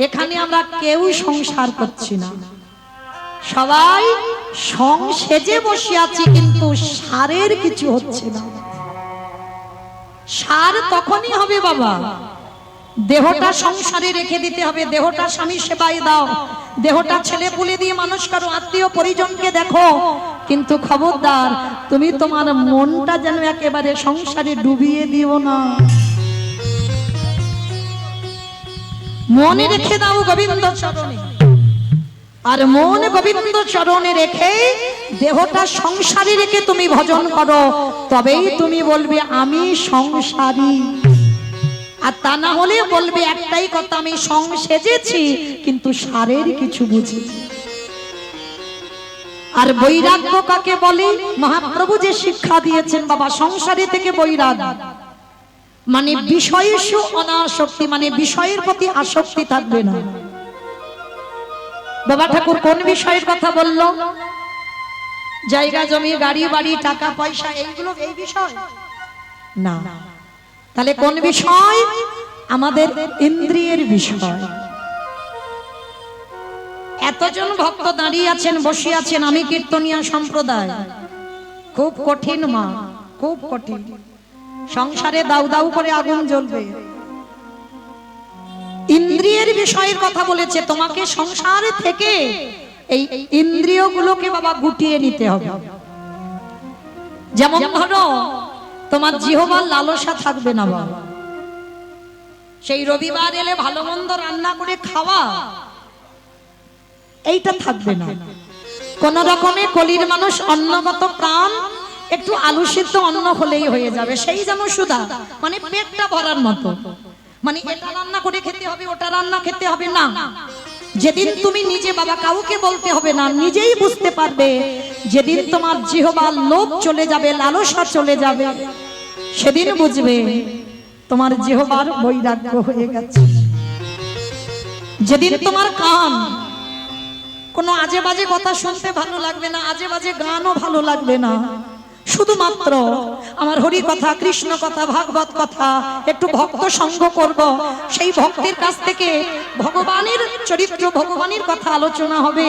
এখানে আমরা কেউ সংসার করছি না, সবাই সংসেজে বসে আছি, কিন্তু সারের কিছু হচ্ছে না। সার তখনই হবে বাবা, দেহটা সংসারে রেখে দিতে হবে, দেহটা স্বামী সেবায় দাও, দেহটা ছেলে পুলে দিয়ে মানুষ করো, আত্মীয় পরিজনকে দেখো, কিন্তু খবরদার তুমি তোমার মনটা যেন একেবারে সংসারে ডুবিয়ে দিও না। মনে রেখে দাও গোবিন্দ চরণে, আর মন গোবিন্দ চরণে রেখে দেহটা সংসারে রেখে তুমি ভজন করো, তবেই তুমি বলবে আমি সংসারী। আর তা না হলে বলবে একটাই কথা, আমি সংসেজেছি কিন্তু সারের কিছু বুঝি। আর বৈরাগ্য কাকে বলে? মহাপ্রভু যে শিক্ষা দিয়েছেন বাবা, সংসারে থেকে বৈরাগ্য মানে বিষয়সু অনাসক্তি, মানে বিষয়ের প্রতি আসক্তি থাকবে না। বাবা ঠাকুর কোন বিষয়ের কথা বললো? জায়গা জমি, গাড়ি বাড়ি, টাকা পয়সা, এইগুলো এই বিষয় না। তাহলে কোন বিষয়? আমাদের ইন্দ্রিয়ের বিষয়। এতজন ভক্ত দাঁড়িয়ে আছেন, বসে আছেন, আমি কীর্তনিয়া সম্প্রদায়, খুব কঠিন মা, খুব কঠিন। সংসারে দাউ দাউ করে আগুন জ্বলবে। ইন্দ্রিয়ের বিষয়ের কথা বলেছে, তোমাকে সংসার থেকে এই ইন্দ্রিয়গুলোকে বাবা গুটিয়ে নিতে হবে। যেমন ধরো তোমার জিহ্বার লালসা থাকবে না বাবা, সেই রবিবার এলে ভালো মন্দ রান্না করে খাওয়া, এইটা থাকবে না। কোন রকমে কলির মানুষ অন্নগত প্রাণ, একটু আলু সিদ্ধ অন্ন হলেই হয়ে যাবে, সেই যেন সুধা, মানে পেটটা ভরার মতো, মানে এটা রান্না করে খেতে হবে, ওটা রান্না খেতে হবে না। যেদিন তুমি নিজে বাবা, কাউকে বলতে হবে না, নিজেই বুঝতে পারবে, যেদিন তোমার জিহ্বার লোভ চলে যাবে, লালসা চলে যাবে, সেদিন বুঝবে তোমার জিহ্বার বৈরাগ্য হয়ে গেছে। যেদিন তোমার কান কোনো আজে বাজে কথা শুনতে ভালো লাগবে না, আজে বাজে গানও ভালো লাগবে না, শুধুমাত্র আমার হরি কথা, কৃষ্ণ কথা, ভাগবত কথা, একটু ভক্ত সঙ্গ করব, সেই ভক্তের কাছ থেকে ভগবানের চরিত্র, ভগবানের কথা আলোচনা হবে,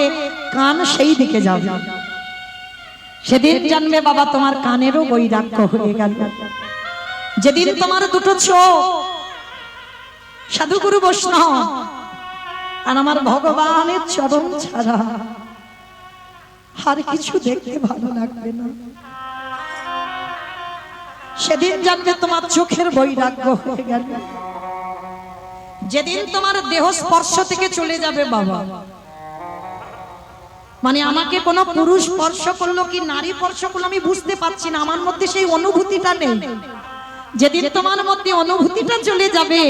কান সেই দিকে যাবে। সেদিন জানবে বাবা তোমার কানেরও বৈরাগ্য হয়ে গেল। যেদিন তোমার দুটো চোখ সাধুগুরু বৈষ্ণব আর আমার ভগবানের চরণ ছাড়া আর কিছু দেখতে ভালো লাগবে না, সেদিন জানবে তোমার চোখের বৈরাগ্য হয়ে গেল। যেদিন তোমার দেহ স্পর্শ থেকে চলে যাবে বাবা, মানে আমাকে কোনো পুরুষ স্পর্শ করলো কি নারী স্পর্শ করলো আমি বুঝতে পারছি না, আমার মধ্যে সেই অনুভূতিটা নেই। যেদিন তোমার মধ্যে অনুভূতিটা চলে যাবে,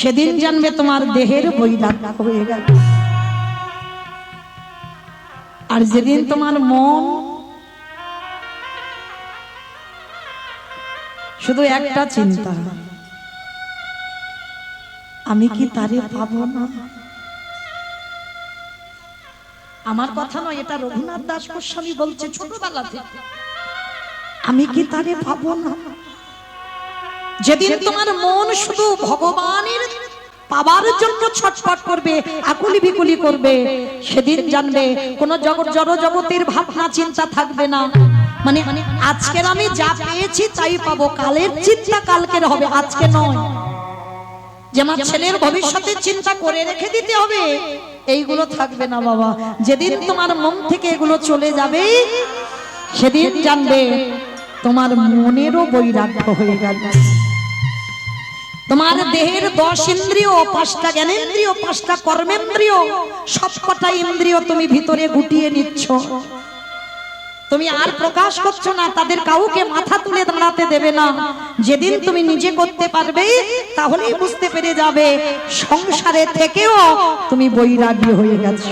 সেদিন জানবে তোমার দেহের বৈরাগ্য হয়ে গেল। আর যেদিন তোমার মন শুধু একটা চিন্তা, আমি কি তারে পাবো না। আমার কথা নয়, এটা রঘুনাথ দাস গোস্বামী বলছে ছোটবেলা থেকে, আমি কি তারে পাবো না। যেদিন তোমার মন শুধু ভগবানের পাবার জন্য ছটফট করবে, আকুলি বিকুলি করবে, সেদিন জানবে কোন জড় জগতের ভাবনা চিন্তা থাকবে না। মানে আজকের আমি যা পেয়েছি তাই পাবো, কালের চিন্তা কালকের হবে, আজকে নয়। যেমন ছেলের ভবিষ্যতের চিন্তা করে রেখে দিতে হবে, এইগুলো থাকবে না বাবা। যেদিন তোমার মন থেকে এগুলো চলে যাবে, সেদিন জানবে তোমার মনেরও বৈরাগ্য হয়ে গেল। তোমার দেহের 10 ইন্দ্রিয়, 5টা জ্ঞানেন্দ্রিয়, 5টা কর্মেন্দ্রিয়, সবকটা ইন্দ্রিয় তুমি ভিতরে গুটিয়ে নিচ্ছ, তুমি আর প্রকাশ করছো না, তাদের কাউকে মাথা তুলে দাঁড়াতে দেবে না। যেদিন তুমি নিজে করতে পারবে, তাহলেই বুঝতে পেরে যাবে সংসারে থেকেও তুমি বৈরাগী হয়ে গেছো।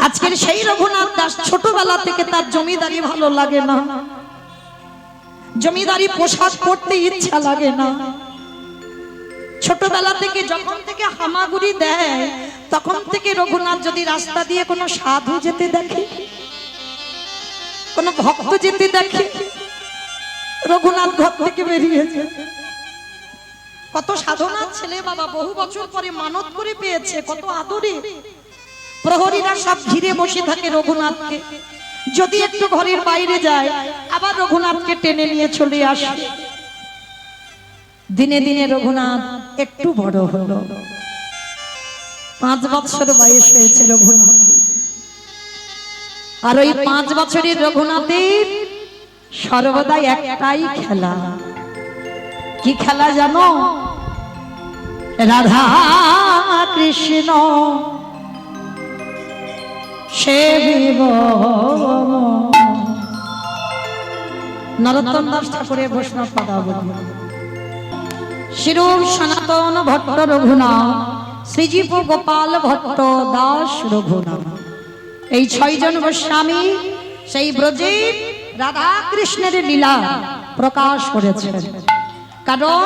আজকের সেই রঘুনাথ দাস ছোটবেলা থেকে তার জমিদারি ভালো লাগে না, জমিদারি পোশাক পরতে ইচ্ছা লাগে না। ছোটবেলা থেকে যখন থেকে হামাগুড়ি দেয়, তখন থেকে রঘুনাথ যদি রাস্তা দিয়ে কোনো সাধু যেতে দেখে, কোনো ভক্ত যেতে দেখে, রঘুনাথ ঘর থেকে বেরিয়ে যায়। কত সাধনার ছেলে বাবা, বহু বছর পরে মানত করে পেয়েছে, কত আদরে। প্রহরীরা সব ঘিরে বসে থাকে রঘুনাথকে, যদি একটু ঘরের বাইরে যায় আবার রঘুনাথকে টেনে নিয়ে চলে আসে। দিনে দিনে রঘুনাথ একটু বড় হলো, 5 বছর বয়স হয়েছে রঘুনাথ। আর ওই 5 বছরের রঘুনাথের সর্বদাই একটাই খেলা। কি খেলা জানো? রাধা কৃষ্ণ সেবিব। নরোত্তম দাস ঠাকুরের বৈষ্ণব পদাবলী। শিরূপ সনাতন ভট্ট রঘুনাথ, শ্রীজীব গোপাল ভট্ট দাস রঘুনাথ, এই 6 জন গোস্বামী সেই ব্রজের রাধা কৃষ্ণের লীলা প্রকাশ করেছেন। কারণ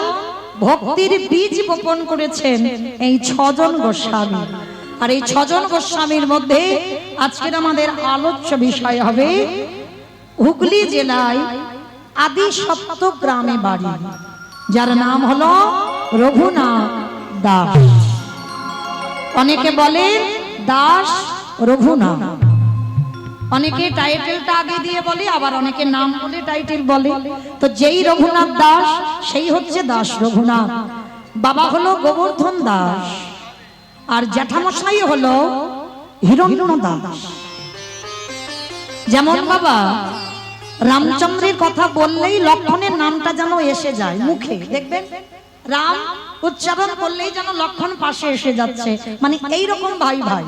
ভক্তির বীজ বপন করেছেন এই 6 জন গোস্বামী। আর এই 6 জন গোস্বামীর মধ্যে আজকের আমাদের আলোচ্য বিষয় হবে হুগলি জেলায় আদি সপ্ত গ্রামে বাড়ি, যার নাম হলো রঘুনাথ দাস। অনেকে বলেন দাস রঘুনাথ, অনেকে টাইটেলটা আগে দিয়ে বলে, আবার অনেকে নাম বলে টাইটেল বলে। তো যেই রঘুনাথ দাস সেই হচ্ছে দাস রঘুনাথ। বাবা হলো গোবর্ধন দাস, আর জ্যাঠামশাই হলো হিরণ্য দাস। যেমন বাবা রামচন্দ্রের কথা বললেই লক্ষণের নামটা যেন এসে যায় মুখে, দেখবেন রাম উচ্চারণ করলেই যেন লক্ষণ পাশে এসে যাচ্ছে, মানে এইরকম ভাই ভাই।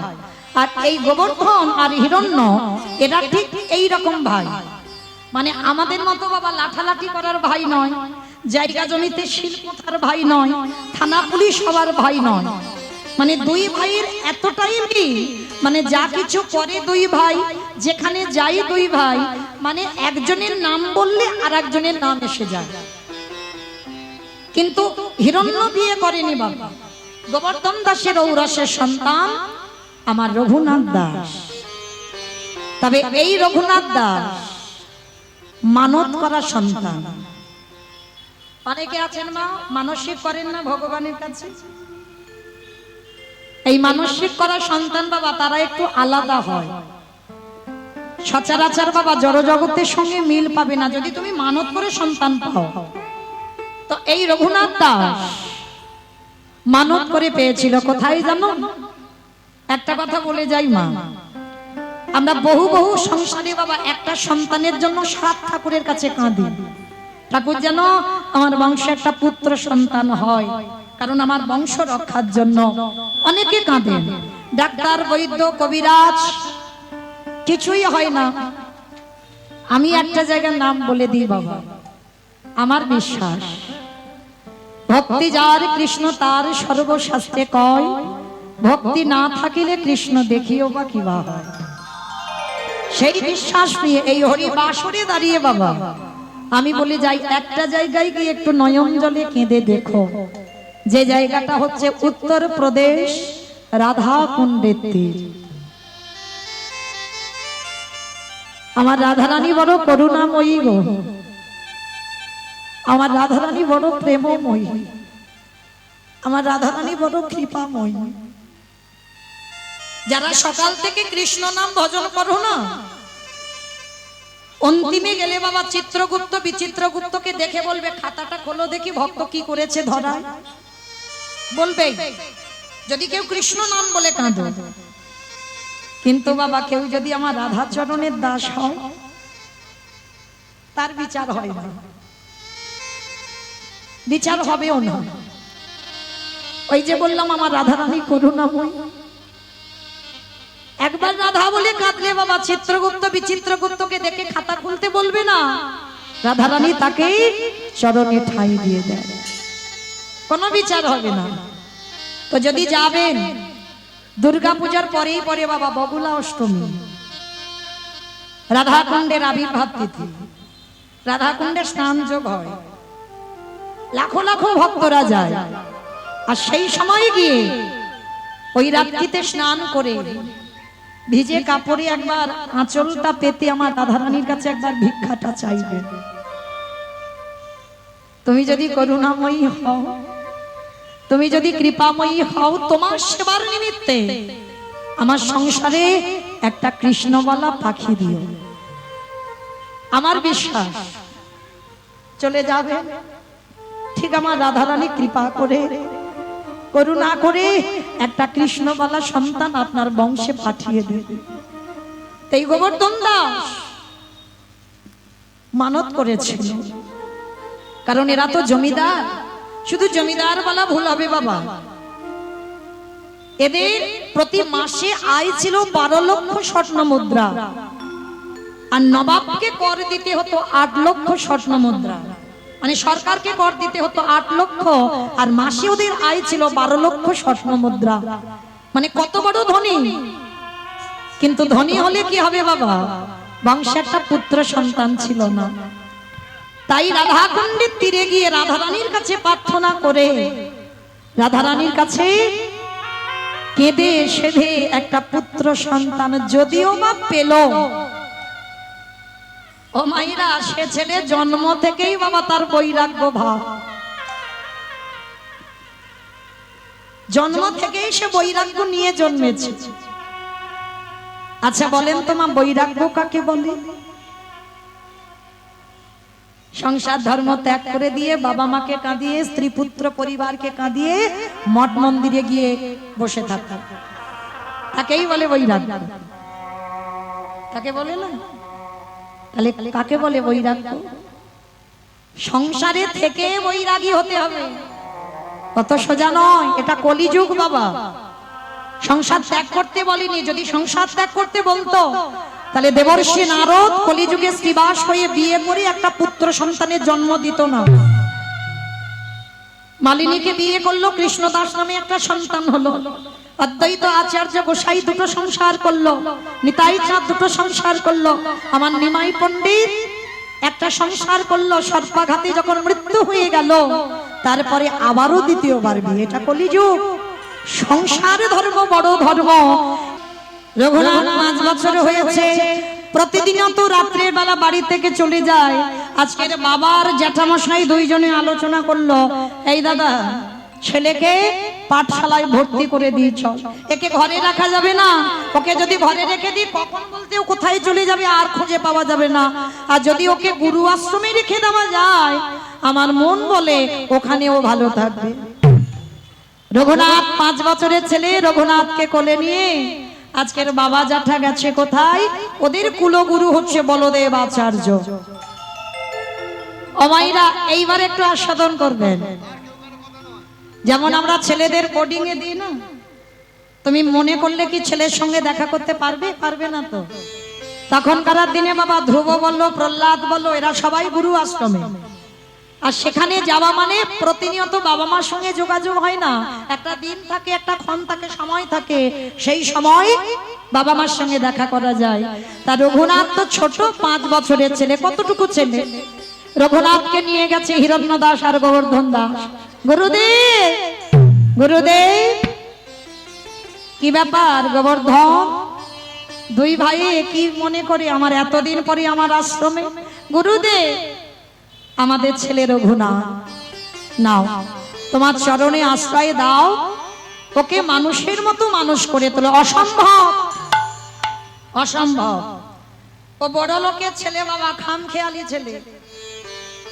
আর এই গোবর্ধন আর হিরণ্য এরা ঠিক এই রকম ভাই, মানে আমাদের মতো বাবা লাঠালাঠি করার ভাই নয়, জায়গা জমিতে শিল্পতার ভাই নয়, থানা পুলিশ হওয়ার ভাই নয়। মানে 2 ভাইয়ের এতটাই মিল, মানে যা কিছু করে 2 ভাই, যেখানে যাই 2 ভাই, মানে একজনের নাম বললে আর একজনের নাম এসে যায়। কিন্তু হিরণ্য বিয়ে করেনি বাবা, গোবর্ধন দাসের ঔরসের সন্তান আমার রঘুনাথ দাস। তবে এই রঘুনাথ দাস মানত করা সন্তান। অনেকে আছেন মা মানসিক করেন না ভগবানের কাছে, এই মানসিক করা সন্তান বাবা তারা একটু আলাদা হয়। সচরাচর বাবা জড়জগতের সঙ্গে মিল পাবে না যদি তুমি মানত করে সন্তান পাও। তো এই রঘুনাথ দাস মানত করে পেয়েছিল কোথায় জানো? একটা কথা বলে যাই মা, আমরা বহু বহু সংসারে বাবা একটা সন্তানের জন্য 7 ঠাকুরের কাছে কাঁদি, ঠাকুর যেন আমার বংশে একটা পুত্র সন্তান হয়, কারণ আমার বংশ রক্ষার জন্য। অনেকে কাঁদেন, ডাক্তার বৈদ্য কবিরাজ কিছুই হয় না। আমি একটা জায়গার নাম বলে দিই বাবা, আমার বিশ্বাস ভক্তি যার কৃষ্ণ তার সর্বশাস্ত্রে কয়, ভক্তি না থাকিলে কৃষ্ণ দেখিও বা কিবা হয়। সেই বিশ্বাস নিয়ে এই হরি বাসরে দাঁড়িয়ে বাবা আমি বলে যাই, একটা জায়গায় গিয়ে একটু নয়ন জলে কেঁদে দেখো, যে জায়গাটা হচ্ছে উত্তরপ্রদেশ রাধা কুণ্ডের তীর। আমার রাধারানী বড় করুণাময়ী গো, আমার রাধারানী বড় প্রেমময়ী, আমার রাধারানী বড় কৃপাময়ী। যারা সকাল থেকে কৃষ্ণ নাম ভজন করো না, অন্তিমে গেলে বাবা চিত্রগুপ্ত বিচিত্রগুপ্তকে দেখে বলবে খাতাটা খোলো দেখি ভক্ত কি করেছে ধরায়, বলবে। যদি কেউ কৃষ্ণ নাম বলে কাঁদো, কিন্তু বাবা কেউ যদি আমার রাধা চরণের দাস হয় তার বিচার হয় না, বিচার হবেও না। ওই যে বললাম আমার রাধারানী করুণাময়ী, একবার রাধা বলে কাঁদলে বাবা চিত্রগুপ্ত বিচিত্রগুপ্তকে দেখে খাতা খুলতে বলবে না, রাধারানী তাকে চরণে ঠাঁই দিয়ে দেয়, কোনো বিচার হবে না। তো যদি যাবেন দুর্গা পূজার পরেই পরে বাবা বগুলা অষ্টমী, রাধাকুণ্ডের আবির্ভাব তিথি, রাধাকুণ্ডে স্নান যোগ হয়, লাখো লাখো ভক্তরা যায়। আর সেই সময় গিয়ে ওই রাত্রিতে স্নান করে ভিজে কাপড়ে একবার আঁচলটা পেতে আমার রাধারানীর কাছে একবার ভিক্ষাটা চাইবে। তুমি যদি করুণাময়ী হও তুমি যদি কৃপাময়ী হও তোমার সেবার নিমিত্তে আমার সংসারে একটা কৃষ্ণবালা পাখি দিও। আমার বিশ্বাস চলে যাবে। ঠিক আমার রাধারানী কৃপা করে করুণা করে একটা কৃষ্ণবালা সন্তান আপনার বংশে পাঠিয়ে দেবে। এই গোবর্ধন দাস মানত করেছিল, কারণ এরা তো জমিদার। শুধু জমিদার বলা ভুল হবে বাবা। এদের প্রতি মাসে আয় ছিল 12 লক্ষ স্বর্ণ মুদ্রা, আর নবাবকে কর দিতে হতো 8 লক্ষ স্বর্ণ মুদ্রা। মানে সরকারকে কর দিতে হতো 8 লক্ষ, আর মাসে ওদের আয় ছিল 12 লক্ষ স্বর্ণ মুদ্রা। মানে কত বড় ধনী। কিন্তু ধনী হলে কি হবে বাবা, বংশে একটা পুত্র সন্তান ছিল না। তাই রাধাকুণ্ডের তীরে গিয়ে রাধারানীর কাছে প্রার্থনা করে, রাধারানীর কাছে কেঁদে সেধে একটা পুত্র সন্তান যদিও বা পেল, ও মাইরা সে ছেলে জন্ম থেকেই বাবা তার বৈরাগ্য ভাব, জন্ম থেকেই সে বৈরাগ্য নিয়ে জন্মেছে। আচ্ছা বলেন তো মা, বৈরাগ্য কাকে বলে? সংসার ধর্ম ত্যাগ করে দিয়ে বাবা মাকে কাঁদিয়ে, স্ত্রী পুত্র পরিবারকে কাঁদিয়ে মঠ মন্দিরে গিয়ে বসে থাকা, তাকেই বলে বৈরাগ্য। তাকে বলে না? তাহলে কাকে বলে বৈরাগ্য? সংসারে থেকে বৈরাগী হতে হবে, কত সোজা নয়। এটা কলিযুগ বাবা। সংসার ত্যাগ করতে বলেনি। যদি সংসার ত্যাগ করতে বলতো তাহলে দেবর্ষি নারদ কলিযুগে শ্রীবাস হয়ে বিয়ে করে একটা পুত্র সন্তানের জন্ম দিত না। মালিনীকে বিয়ে করলো, কৃষ্ণদাস নামে একটা সন্তান হলো। অদ্বৈত আচার্য গোসাই দুটো সংসার করলো, নিতাই চাঁদ দুটো সংসার করলো, আমার নিমাই পণ্ডিত একটা সংসার করলো। সর্পাঘাতে যখন মৃত্যু হয়ে গেল তারপরে আবারও দ্বিতীয়বার বিয়ে। এটা কলিযুগ। সংসার ধর্ম বড় ধর্ম। রঘুনাথ 5 বছর হয়েছে, প্রতিদিনত রাত্রের বেলা বাড়ি থেকে চলে যায়। আজকের বাবার জ্যাঠামশাই দুইজনে আলোচনা করলো, এই দাদা ছেলেকে পাঠশালায় ভর্তি করে দিয়েছ, একে ঘরে রাখা যাবে না। ওকে যদি ঘরে রেখে দিই কখন বলতে ও কোথায় চলে যাবে আর খুঁজে পাওয়া যাবে না। আর যদি ওকে গুরু আশ্রমে রেখে দেওয়া যায় আমার মন বলে ওখানে ও ভালো থাকবে। রঘুনাথ 5 বছরের ছেলে রঘুনাথকে কোলে নিয়ে আজকের বাবা জ্যাঠা গেছে কোথায়? ওদের কুলগুরু হচ্ছে বলদেব আচার্য। অমাইরা এইবার একটু আস্বাদন করবেন। যেমন আমরা ছেলেদের বোর্ডিং এ দিই না, তুমি মনে করলে কি ছেলের সঙ্গে দেখা করতে পারবে? পারবে না তো। তখনকার দিনে বাবা ধ্রুব বলল, প্রহ্লাদ বলল, এরা সবাই গুরু আশ্রমে। আর সেখানে যাওয়া মানে প্রতিনিয়ত বাবা মার সঙ্গে যোগাযোগ হয় না। একটা দিন থাকে, একটা ক্ষণ থাকে, সময় থাকে, সেই সময় বাবা মার সঙ্গে দেখা করা যায়। তা রঘুনাথ তো ছোট 5 বছরের ছেলে। কতটুকু ছেলে? রঘুনাথকে নিয়ে গেছে হিরণ্য দাস আর গোবর্ধন দাস। গুরুদেব, গুরুদেব কি ব্যাপার? গোবর্ধন দুই ভাই কি মনে করে আমার এতদিন পরে আমার আশ্রমে? গুরুদেব আমাদের ছেলে রঘুনাথ, নাও তোমার চরণে আশ্রয় দাও, ওকে মানুষের মতো মানুষ করে তোলো। অসম্ভব, অসম্ভব। ও বড় লোকের ছেলে বাবা, খামখেয়ালি ছেলে।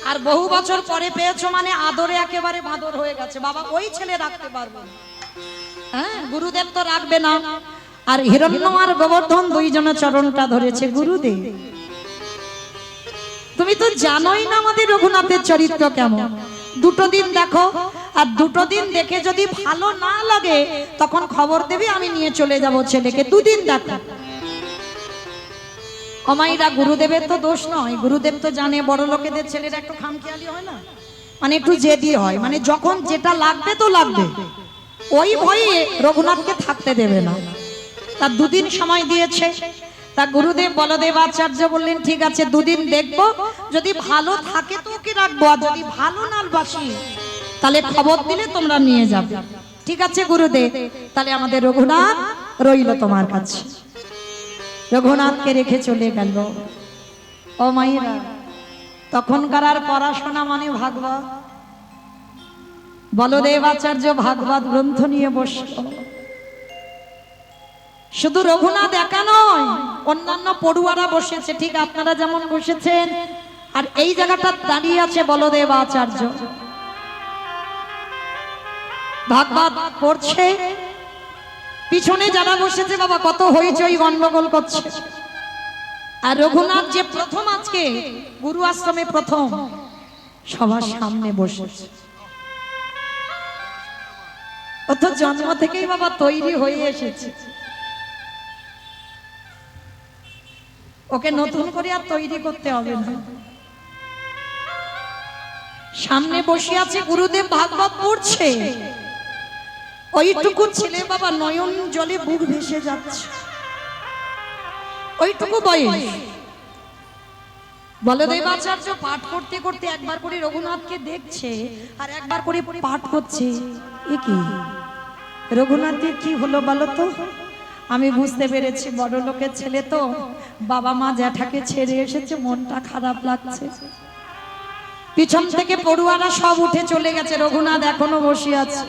আর বহু বছর পরে পেয়েছো মানে আদরে একেবারে বাঁদর হয়ে গেছে বাবা। ওই ছেলে রাখতে পারবে না। হ্যাঁ, গুরুদেব তো রাখবে না। আর হিরণ্য আর গোবর্ধন দুইজনের চরণটা ধরেছে। গুরুদেব তুমি তো জানোই না আমাদের রঘুনাথের চরিত্র কেমন। 2 দিন দেখো, আর 2 দিন দেখে যদি ভালো না লাগে তখন খবর দেবে, আমি নিয়ে চলে যাব ছেলেকে। 2 দিন দেখো। অমাইরা গুরুদেবের তো দোষ নয়। গুরুদেব তো জানে বড় লোকেদের ছেলেরা একটু খামখেয়ালি হয় না, মানে একটু জেদি হয়, মানে যখন যেটা লাগবে তো লাগবে। ওই ভয়ে রঘুনাথকে থাকতে দেবে না। তার 2 দিন সময় দিয়েছে। তা গুরুদেব বলদেব আচার্য বললেন, ঠিক আছে 2 দিন দেখবো, যদি ভালো থাকে তো ওকে রাখবো, আর যদি ভালো না বাসি তাহলে খবর দিলে তোমরা নিয়ে যাবে। ঠিক আছে গুরুদেব, তাহলে আমাদের রঘুনাথ রইল তোমার কাছে। রঘুনাথকে রেখে চলে গেল। ও মায়েরা, তখনকার আর পড়াশোনা মানে ভাগবত। বলদেব আচার্য ভাগবত গ্রন্থ নিয়ে বসল। শুধু রঘুনাথ একা নয়, অন্যান্য পড়ুয়ারা বসেছে, ঠিক আপনারা যেমন বসেছেন। আর এই জায়গাটা দাঁড়িয়ে আছে বলদেব আচার্য, ভাগবত পড়ছে। পিছনে যারা বসেছে বাবা কত হইচই গন্ডগোল করছে। আর রঘুনাথ যে প্রথম আজকে গুরু আশ্রমে প্রথম সবার সামনে বসেছে, ও তো জন্ম থেকেই বাবা তৈরি হয়ে এসেছে, ওকে নতুন করে আর তৈরি করতে হবে না। সামনে বসে আছে গুরুদেব, ভাগবত পড়ছে। ওইটুকু ছেলে বাবা নয়ন জলে বুক ভেসে যাচ্ছে, ওইটুকু বয়স। বলদেব আচার্য পাঠ করতে করতে একবার করে রঘুনাথকে দেখছে আর একবার করে পাঠ করছে। এ কি রঘুনাথের কি হলো বলো তো? আমি বুঝতে পেরেছি বড় লোকের ছেলে তো, বাবা মা জ্যাঠাকে ছেড়ে এসেছে, মনটা খারাপ লাগছে। পিছন থেকে পড়ুয়ারা সব উঠে চলে গেছে, রঘুনাথ এখনো বসে আছে।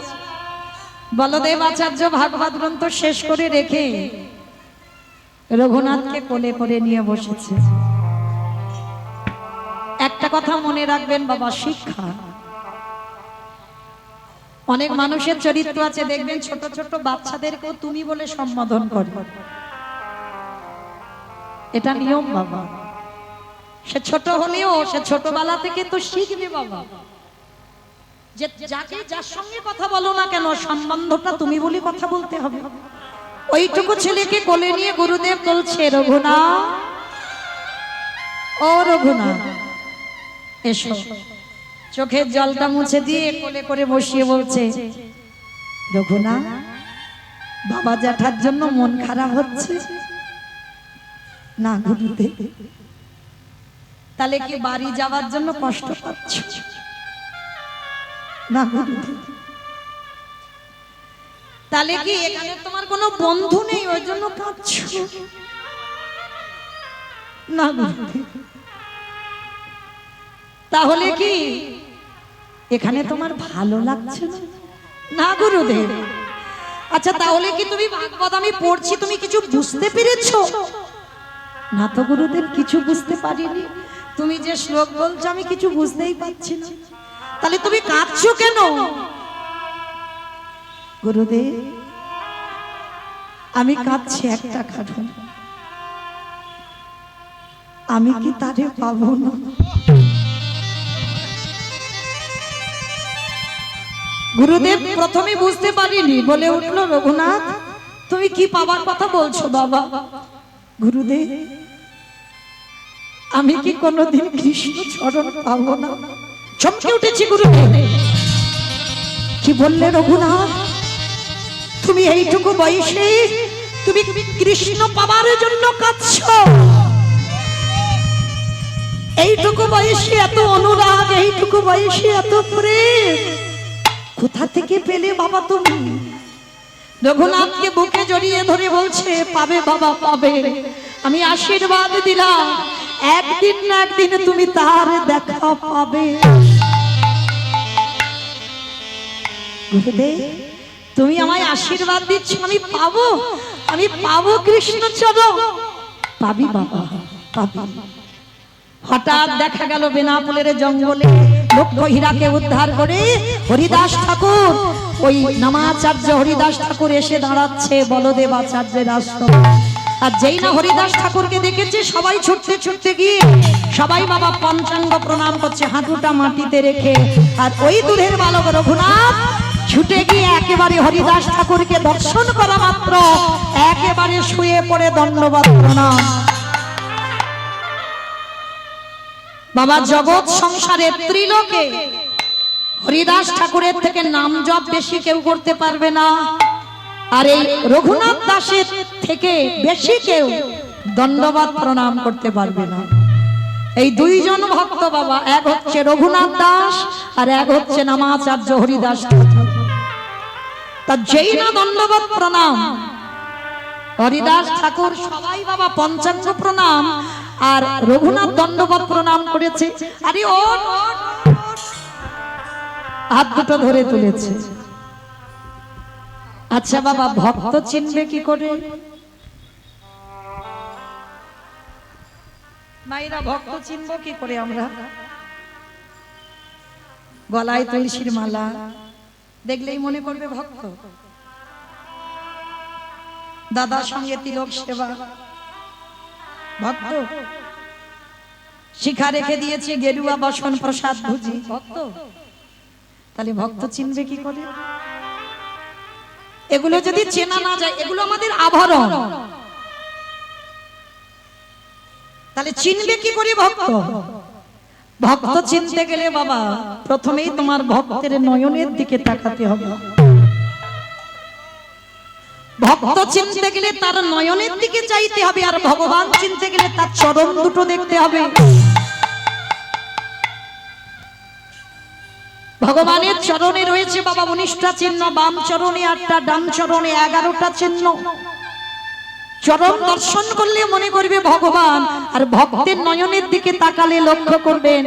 বলদেব আচার্য ভাগবত গ্রন্থ শেষ করে রেখে রঘুনাথকে কোলে করে নিয়ে বসেছে। একটা কথা মনে রাখবেন বাবা, শিক্ষা। অনেক মানুষের চরিত্র আছে দেখবেন, ছোট ছোট বাচ্চাদেরকেও তুমি বলে সম্বোধন করে, এটা নিয়ম বাবা। সে ছোট হলেও সে ছোটবেলা থেকে তো শিখবে বাবা, যে যাকে যার সঙ্গে কথা বলো না কেন সম্বন্ধটা তুমি বলে কথা বলতে হবে। ওইটুকু ছেলেকে কোলে নিয়ে গুরুদেব বলছে, রঘুনাথ, ও রঘুনাথ এসো। চোখের জলটা মুছে দিয়ে কোলে করে বসিয়ে বলছে, রঘুনাথ, বাবা জ্যাঠার জন্য মন খারাপ হচ্ছে না গুরুদেব? তাহলে কি বাড়ি যাওয়ার জন্য কষ্ট পাচ্ছ না গুরুদেব? তাহলে কি এখানে তোমার কোনো বন্ধু নেই ওই জন্য কাঁদছো না গুরুদেব? তাহলে কি এখানে তোমার ভালো লাগছে না গুরুদেব? আচ্ছা তাহলে কি তুমি ভাগবত আমি পড়ছি তুমি কিছু বুঝতে পেরেছো না? তো গুরুদেব কিছু বুঝতে পারিনি, তুমি যে শ্লোক বলছো আমি কিছু বুঝতেই পারছি না। তাহলে তুমি কাঁদছো কেন? গুরুদেব আমি কাঁদছি একটা কারণ, আমি কি তারে পাবো না? গুরুদেব প্রথমে বুঝতে পারিনি, বলে উঠলো, রঘুনাথ তুমি কি পাবার কথা বলছো বাবা? গুরুদেব আমি কি কোনোদিন কৃষ্ণ চরণ পাবো না? চমকে উঠেছি গুরুদেব। কি বললে রঘুনাথ? তুমি এইটুকু বয়সে তুমি কৃষ্ণ পাবার জন্য কাঁদছো? এইটুকু বয়সে এত অনুরাগ, এইটুকু বয়সে এত প্রেম কোথা থেকে পেলে বাবা তুমি? রঘুনাথকে বুকে জড়িয়ে ধরে বলছে, পাবে বাবা পাবে, আমি আশীর্বাদ দিলাম, একদিন না একদিন তুমি তার দেখা পাবে। গুরুদেব তুমি আমায় আশীর্বাদ দিচ্ছ, আমি পাবো, আমি পাবো কৃষ্ণ চরণ? পাবি বাবা পাবি। হঠাৎ দেখা গেল বেনাপোলের জঙ্গলে লক্ষ হীরাকে উদ্ধার করে হরিদাস ঠাকুর, ওই নামাচার্য হরিদাস ঠাকুর এসে দাঁড়াচ্ছে বলদেব আচার্যের আশ্রম। আর যেই না হরিদাস ঠাকুরকে দেখেছে সবাই ছুটতে ছুটতে গিয়ে সবাই বাবা পঞ্চাঙ্গ প্রণাম করছে হাঁটুটা মাটিতে রেখে। আর ওই দূরের বালক রঘুনাথ ছুটে গিয়ে একেবারে হরিদাস ঠাকুরকে দর্শন করা মাত্র একেবারে শুয়ে পড়ে দণ্ডবত প্রণাম। বাবা জগৎ সংসারে ত্রিলোকে হরিদাস ঠাকুরের থেকে নাম জপ বেশি কেউ করতে পারবে না, আর এই রঘুনাথ দাসের থেকে বেশি কেউ দণ্ডবত প্রণাম করতে পারবে না। এই দুইজন ভক্ত বাবা, এক হচ্ছে রঘুনাথ দাস আর এক হচ্ছে নামাচার্য হরিদাস ঠাকুর। তা যেই না দণ্ডবত প্রণাম, হরিদাস ঠাকুর সবাই বাবা পঞ্চাঙ্গ প্রণাম আর রঘুনাথ দণ্ডবত প্রণাম করেছে। আরে ওঠ হাত দুটো ধরে তুলেছে। আচ্ছা বাবা, ভক্ত চিনবে কি করে? মায়েরা, ভক্ত চিনবো কি করে আমরা? গলায় তুলসীর মালা দেখলেই মনে করবে ভক্ত। দাদার সঙ্গে তিলক সেবা, ভক্ত। শিখা রেখে দিয়েছে গেরুয়া বসন প্রসাদ ভুজি, ভক্ত। তাহলে ভক্ত চিনবে কি করে? এগুলো যদি চেনা না যায়, এগুলো আমাদের আভরণ, তাহলে চিনবে কি করে ভক্ত? ভক্ত চিনতে গেলে বাবা প্রথমেই তোমার ভক্তের নয়নের দিকে তাকাতে হবে। ভক্ত চিনতে গেলে তার নয়নের দিকে চাইতে হবে, আর ভগবান চিনতে গেলে তার চরণ দুটো দেখতে হবে। ভগবানের চরণে রয়েছে বাবা 19টা চিহ্ন, বাম চরণে 8টা, ডান চরণে 11টা চিহ্ন। চরণ দর্শন করলে মনে করবে ভগবান, আর ভক্তের নয়নের দিকে তাকালে লক্ষ্য করবেন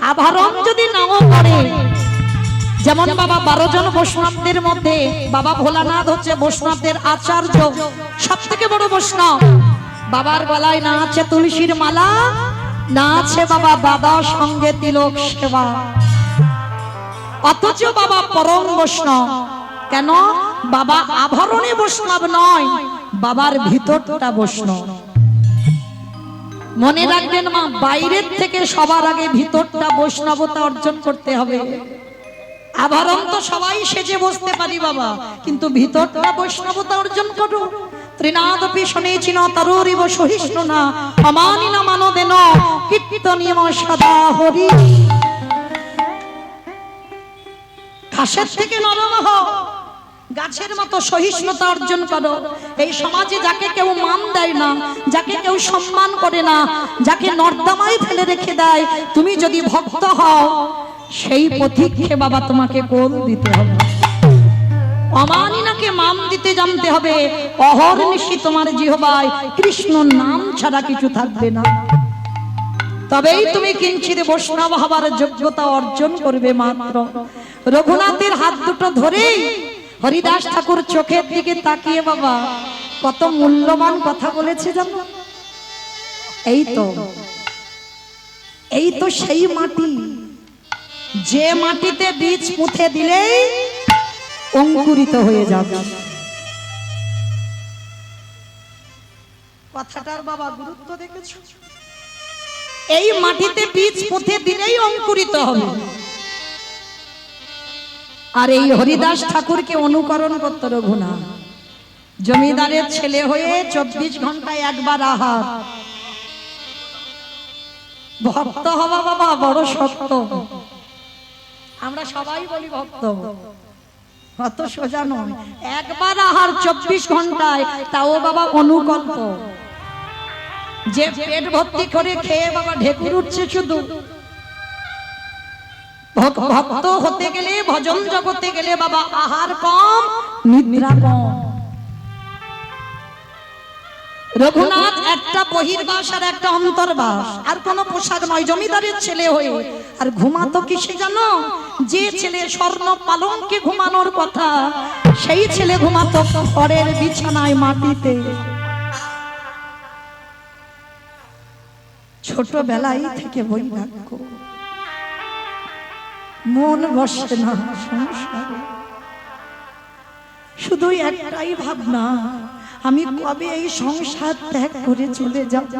আভরণ যদি নাও করে। যেমন বাবা 12 জন বৈষ্ণবদের মধ্যে বাবা ভোলানাথ হচ্ছে বৈষ্ণবদের আচার্য, সব থেকে বড় বৈষ্ণব। বাবার গলায় না আছে তুলসীর মালা, না আছে বাবা দাদার সঙ্গে তিলক সেবা, অথচ বাবা পরম বৈষ্ণব। কেন? বাবা আভরণে বৈষ্ণব নয়, বাবার ভিতরটা বৈষ্ণব। মনে রাখবেন মা, বাইরের থেকে সবার আগে ভিতরটা বৈষ্ণবতা অর্জন করতে হবে। আভরণ তো সবাই সেজে বসতে পারি বাবা, কিন্তু ভিতরটা বৈষ্ণবতা অর্জন করো। ত্রিনাদপি শুনেছিল তরুরিব সহিষ্ণু না অমানি না মানদেন কীর্তনিয়ম সদা হরি। ঘাসের থেকে নরম হও, গাছের মতো সহিষ্ণুতা অর্জন করো। এই সমাজে যাকে কেউ মান দেয় না, যাকে কেউ সম্মান করে না, যাকে নর্দমায় ফেলে রেখে দেয়, তুমি যদি ভক্ত হও সেই পথিককে বাবা তোমাকে কোল দিতে হবে। অমানিনাকে মান দিতে জানতে হবে। অহর্নিশি তোমার জিহ্বায় কৃষ্ণ নাম ছাড়া কিছু থাকবে না, তবেই তুমি কিঞ্চিত বৈষ্ণব হবার যোগ্যতা অর্জন করবে মাত্র। রঘুনাথের হাত দুটো ধরেই হরিদাস ঠাকুর চোখের দিকে তাকিয়ে বাবা কত মূল্যবান কথা বলেছে জানো? এই তো সেই মাটি, যে মাটিতে বীজ পুঁতে দিলেই অঙ্কুরিত হয়ে যাবে। কথাটার বাবা গুরুত্ব দেখেছো? এই মাটিতে বীজ পুঁতে দিলেই অঙ্কুরিত হবে। আর এই হরিদাস ঠাকুরকে অনুকরণ করত রঘুনাথ। জমিদারের ছেলে হয়ে 24 ঘন্টায় একবার আহার। ভক্ত হওয়া বাবা বড় শক্ত। আমরা সবাই বলি ভক্ত, অত সোজা নয়। একবার আহার 24 ঘন্টায়, তাও বাবা অনুকল্প। যে পেট ভর্তি করে খেয়ে বাবা ঢেকুর উঠছে শুধু। ভক্ত হতে গেলে, ভজন জগতে গেলে বাবা আহার কম, নিদ্রা কম। রঘুনাথ একটা বহির্বাস আর একটা অন্তর্বাস, আর কোন পোশাক নয়। জমিদারের ছেলে হয়ে আর ঘুমাতো কিসে জানো? যে ছেলে স্বর্ণ পালঙ্কে ঘুমানোর কথা, সেই ছেলে ঘুমাতো খড়ের বিছানায় মাটিতে। ছোটবেলায় থেকে বৈরাগ্য, মন বসে না সংসারে। শুধু একটাই ভাবনা, আমি কবে এই সংসার ত্যাগ করে চলে যাব।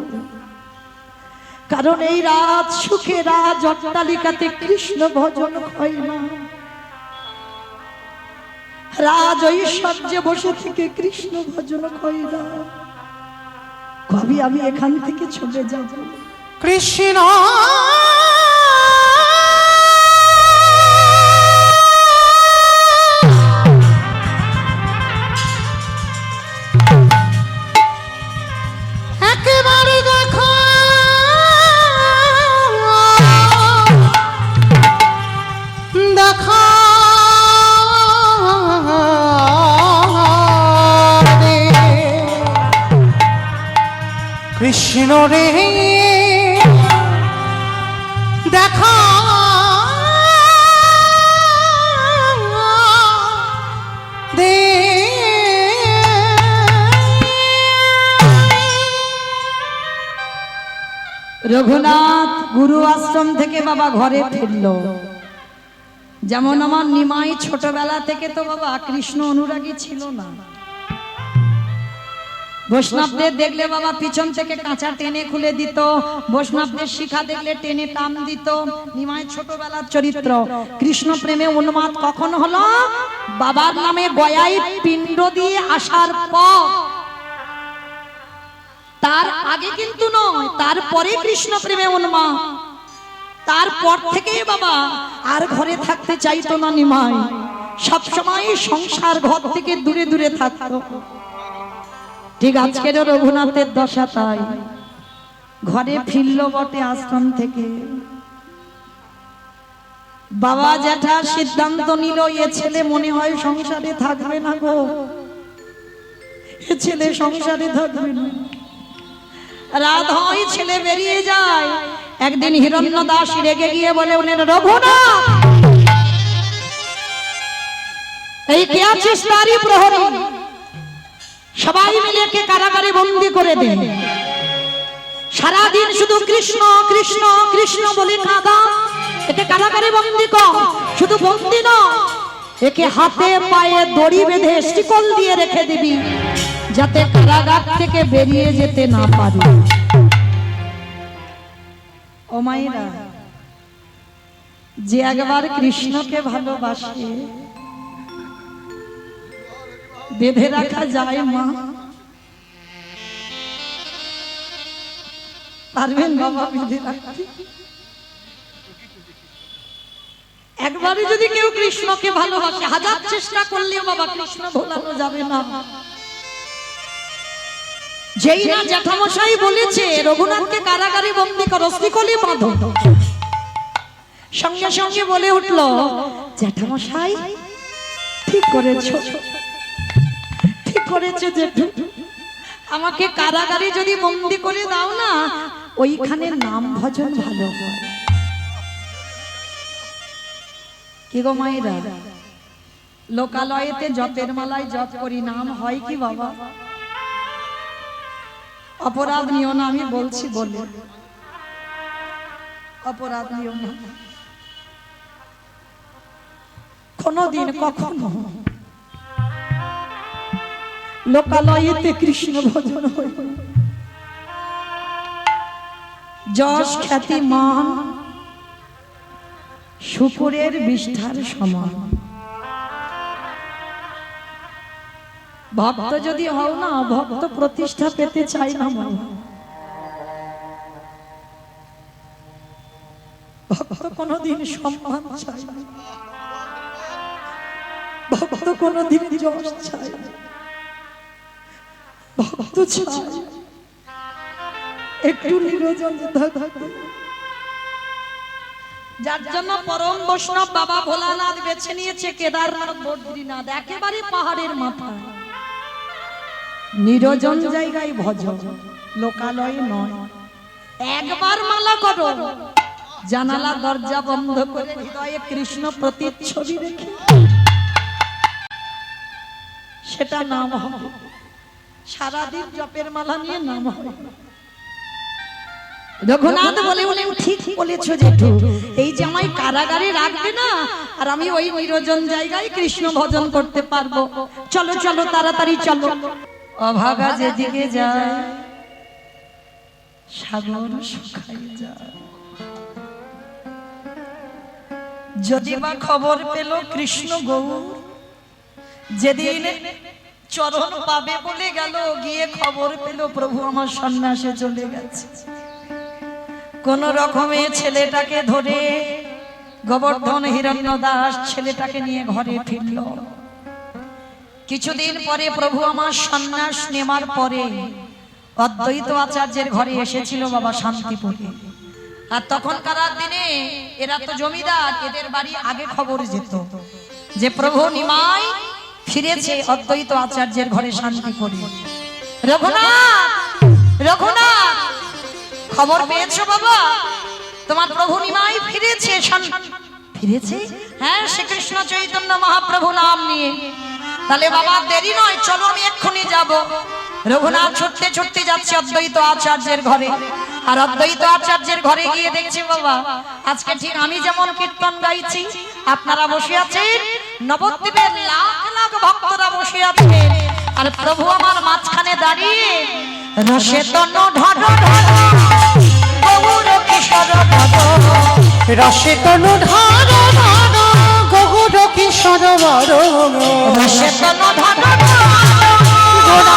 কারণ এই রাত সুখে রাজ অট্টালিকাতে কৃষ্ণ ভজন হয় না। রাজ ঐশ্বর্যে বসে থেকে কৃষ্ণ ভজন হয় না। কবে আমি এখান থেকে চলে যাব। কৃষ্ণ একেবারে দেখো, দেখো কৃষ্ণ রে, দেখা রঘুনাথ গুরু আশ্রম থেকে বাবা ঘরে ফিরল। যেমন আমার নিমাই ছোটবেলা থেকে তো বাবা কৃষ্ণ অনুরাগী ছিল না। বৈষ্ণবদের দেখলে বাবা পিছন থেকে কাঁচা টেনে খুলে দিত, বৈষ্ণবদের শিখা দেখলে টেনে টান দিত। নিমাই ছোটবেলার চরিত্র। কৃষ্ণ প্রেমে উন্মাদ কখন হলো? বাবার নামে গয়ায় পিণ্ড দিয়ে আসার পর। তার আগে কিন্তু নয়, তারপরে কৃষ্ণ প্রেমে উন্মাদ। তারপর থেকে বাবা আর ঘরে থাকতে চাইতো না নিমাই, সবসময় সংসার ঘর থেকে দূরে দূরে থাকতো। ঠিক আজকের রঘুনাথের দশা তাই। ঘরে ফিরল বটে আশ্রম থেকে। বাবা জ্যাঠা সিদ্ধান্ত নিল এ ছেলে মনে হয় সংসারে থাকবে না গো, এ ছেলে সংসারে থাকবে না। রাত হয়, ছেলে বেরিয়ে যায়। একদিন হিরণ্যদাস রেগে গিয়ে বলে উনি রঘুনাথ, এই কে আছিস তারই প্রহরী, সবাই মিলে কে কারাগারে বন্দী করে দেন। সারাদিন শুধু কৃষ্ণ কৃষ্ণ কৃষ্ণ বলে কাঁদা, একে কারাগারে বন্দী কর। শুধু বন্দী নয়, একে হাতে পায়ে দড়ি বেঁধে শিকল দিয়ে রেখে দিবি, যাতে কারাগার থেকে বেরিয়ে যেতে না পারে। ও মায়েরা, যে একবার কৃষ্ণকে ভালোবাসে বেঁধে রাখা যায় মা? পারবেন বাবা বেঁধে রাখতে? একবারে যদি কেউ কৃষ্ণকে ভালোবাসে, হাজার চেষ্টা করলেও বাবা কৃষ্ণ ভোলানো যাবে না। যেই না জ্যাঠামশাই বলেছে রঘুনাথকে কারাগারে বন্দী করো, শিকলে বাঁধো, সঙ্গে সঙ্গে বলে উঠল জ্যাঠামশাই ঠিক করেছো, ঠিক করেছো জেঠু, আমাকে কারাগারে যদি বন্দী করে দাও না, ওইখানে নাম ভজন ভালো হয়। কি গো মায়েরা, লোকালয়েতে জপের মালায় জপ করি, নাম হয় কি বাবা? অপরাধ নিও না, আমি বলছি বলে, অপরাধ নিও না। কোনদিন কখনো লোকালয়েতে কৃষ্ণ ভজন হয়, যশ খ্যাতি মান শুকুরের বিষ্ঠার সমান। ভক্ত যদি হও না, ভক্ত প্রতিষ্ঠা পেতে চাই না বাবা। ভক্ত কোনদিন সম্মান চাই না, ভক্ত কোনদিন যশ চাই না, ভক্ত চাই একটু নিরঞ্জন থাকতে। যার জন্য পরম বৈষ্ণব বাবা ভোলানাথ বেছে নিয়েছে কেদারনাথ বদ্রীনাথ, একেবারে পাহাড়ের মাথায় নিরজন জায়গায় ভজন, লোকালয়ে নয়। একবার মালা করো, জানালা দরজা বন্ধ করে হৃদয়ে কৃষ্ণ প্রতিচ্ছবি রেখে সেটা নাম হবে। সারাদিন জপের মালা নিয়ে নাম হবে। রঘুনাথ বলে উনি ঠিক বলেছো জেঠু, এই যে আমায় কারাগারে রাখবে না, আর আমি ওই নিরজন জায়গায় কৃষ্ণ ভজন করতে পারবো। চলো চলো তাড়াতাড়ি চলো। অভাগা যেদিকে যায় সাগর শুকায় যায়। যদি বা খবর পেল কৃষ্ণ গৌর, যেদিন চরণ পাবে বলে গেল, গিয়ে খবর পেল প্রভু আমার সন্ন্যাসে চলে গেছে। কোন রকমে ছেলেটাকে ধরে গোবর্ধন হিরণ্যদাস ছেলেটাকে নিয়ে ঘরে ফিরল। কিছুদিন পরে প্রভু আমার সন্ন্যাস নেবার পরে অদ্বৈত আচার্যের ঘরে এসেছিল বাবা শান্তিপুরে। আর তখনকার দিনে এরা তো জমিদার, এদের বাড়ি আগে খবর যেত যে প্রভু নিমাই ফিরেছে অদ্বৈত আচার্যের ঘরে শান্তিপুরে। রঘুনাথ, রঘুনাথ, খবর পেয়েছো বাবা? তোমার প্রভু নিমাই ফিরেছে। ফিরেছে? হ্যাঁ, শ্রীকৃষ্ণ চৈতন্য মহাপ্রভু নাম নিয়ে। তাহলে বাবা দেরি নয়, চলো আমি এক্ষুনি যাব। রঘুনাথ ছুটতে ছুটতে যাচ্ছে অদ্বৈত আচার্যের ঘরে। আর অদ্বৈত আচার্যের ঘরে গিয়ে দেখছি বাবা আজকে ঠিক আমি যেমন কীর্তন গাইছি আপনারা বসে আছেন, নবদ্বীপের লাখ লাখ ভক্তরা বসে আছেন, আর প্রভু আমার মাঝখানে দাঁড়িয়ে রসে তনু ঢঢ ঢঢ গৌর কিশোর ঢঢ, রসে তনু ঢাড় ঢাড় গৌর কিশোর বর, রসে তনু ঢঢ ঢঢ গোরা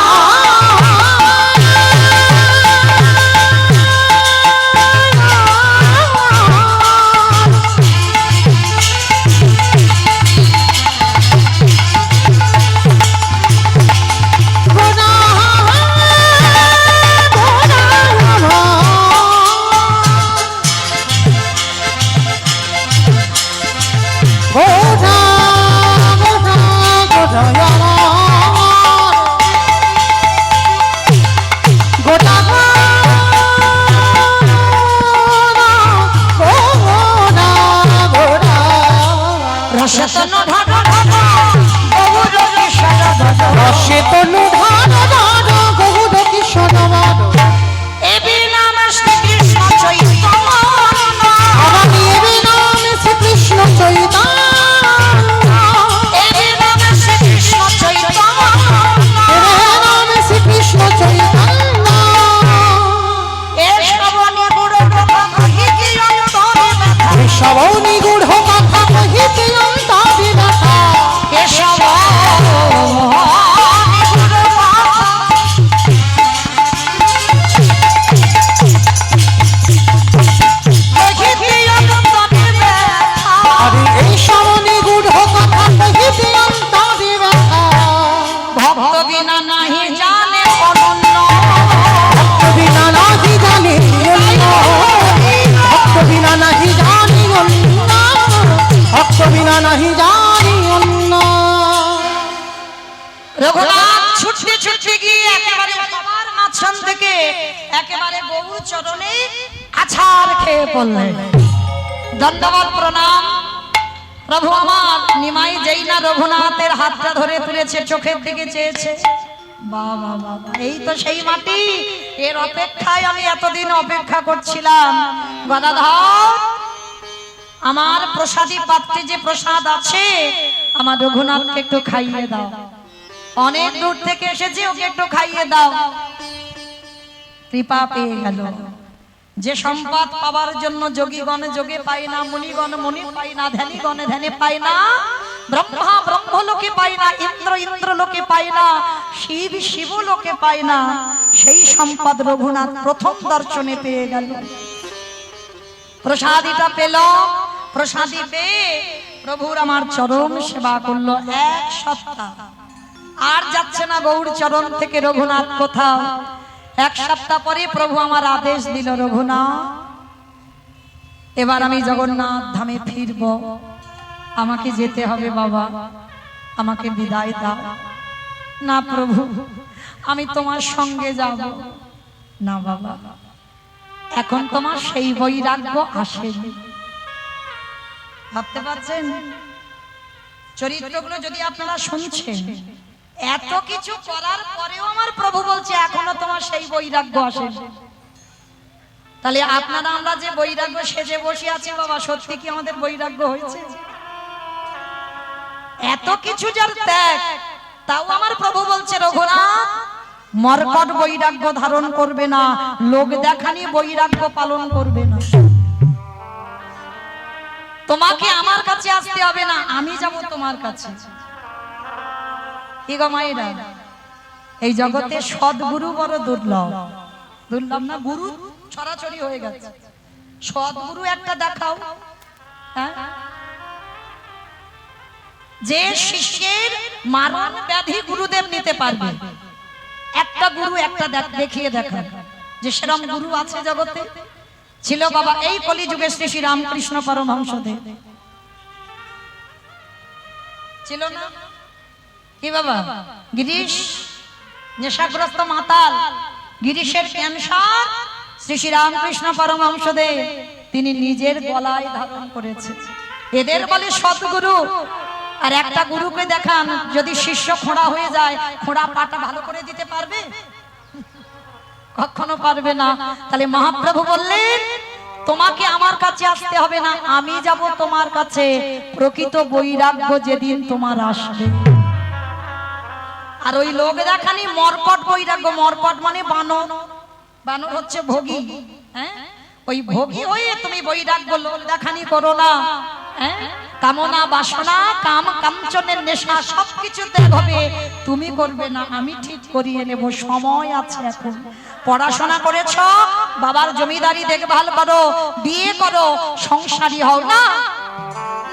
ধন্যবাদ প্রণাম। প্রভু আমার নিমাই যেই না রঘুনাথের হাতটা ধরে তুলেছে, চোখের দিকে চেয়েছে, বাবা বাবা এই তো সেই মাটি, এর অপেক্ষায় আমি এতদিন অপেক্ষা করছিলাম। গদাধর আমার প্রসাদী পাত্রে যে প্রসাদ আছে আমার রঘুনাথকে একটু খাইয়ে দাও, অনেক দূর থেকে এসেছে, ওকে একটু খাইয়ে দাও। কৃপা পেয়ে গেল। যে সম্পদ পাওয়ার জন্য যোগীগণ যোগে পায় না, মুনিগণ মুনি পায় না, ধ্যানীগণ ধ্যানে পায় না, ব্রহ্মা ব্রহ্মলোকে পায় না, ইন্দ্র ইন্দ্রলোকে পায় না, শিব শিবলোকে পায় না, সেই সম্পদ রঘুনাথ প্রথম দর্শনে পেয়ে গেল। প্রসাদীটা পেল, প্রসাদী পেয়ে প্রভুর আমার চরণ সেবা করলো এক সপ্তাহ। আর যাচ্ছে না গৌর চরণ থেকে রঘুনাথ কোথাও। এক সপ্তাহ পরে প্রভু আমার আদেশ দিল, রঘুনাথ এবার আমি জগন্নাথ ধামে ফিরব, আমাকে যেতে হবে বাবা, আমাকে বিদায় দাও। না প্রভু আমি তোমার সঙ্গে যাব না বাবা, এখন তোমার সেই বৈরাগ্য আসেনি। ভাবতে পারছেন চরিত্রগুলো যদি আপনারা শুনছেন, এত কিছু করার পরেও আমার প্রভু বলছে এখনো তোমার সেই বৈরাগ্য আসেনি। তাহলে আপনারা আমরা যে বৈরাগ্য সেজে বসে আছি বাবা, সত্যি কি আমাদের বৈরাগ্য হয়েছে? এত কিছু যার ত্যাগ, তাও আমার প্রভু বলছে রঘুনাথ মর্কট বৈরাগ্য ধারণ করবে না, লোক দেখানি বৈরাগ্য পালন করবে না। তোমাকে আমার কাছে আসতে হবে না, আমি যাব তোমার কাছে। কি গো মায়েরা, এই জগতে সদ্গুরু বড় দুর্লভ। দুর্লভ না, গুরু ছড়াছড়ি হয়ে গেছে, সদ্গুরু একটা দেখাও। হ্যাঁ, যে শিষ্যের মারণ ব্যাধি গুরুদেব নিতে পারবে, একটা গুরু একটা দেখিয়ে দেখা যে সেরকম গুরু আছে জগতে। ছিল বাবা এই কলিযুগে শ্রী শ্রী রামকৃষ্ণ পরমহংসদেব, ছিল না কি বাবা? গিরিশ নেশাগ্রস্ত মাতাল, গিরিশের ক্যান্সার শ্রী শ্রী রামকৃষ্ণ পরমহংসদেব তিনি নিজের গলায় ধারণ করেছে। এদের বলে সদ্গুরু। আর একটা গুরুকে দেখান, যদি শিষ্য খোঁড়া হয়ে যায়, খোঁড়া পাটা ভালো করে দিতে পারবে? কখনো পারবে না। তাহলে মহাপ্রভু বললেন তোমাকে আমার কাছে আসতে হবে না, আমি যাব তোমার কাছে। প্রকৃত বৈরাগ্য যেদিন তোমার আসবে। আর ওই লোক দেখানি মর্কট বৈরাগ্য, মর্কট মানে বানর, বানর হচ্ছে ভোগী। হ্যাঁ, ওই ভোগী হয়ে তুমি বৈরাগ্য লোক দেখানি করো না। হ্যাঁ, কামনা বাসনা কাম কাঞ্চনের নেশা সবকিছু ত্যাগ হবে, তুমি করবে না, আমি ঠিক করিয়ে নেব, সময় আছে এখন। পড়াশোনা করেছ, বাবার জমিদারি দেখভাল করো, বিয়ে করো, সংসারী হও। না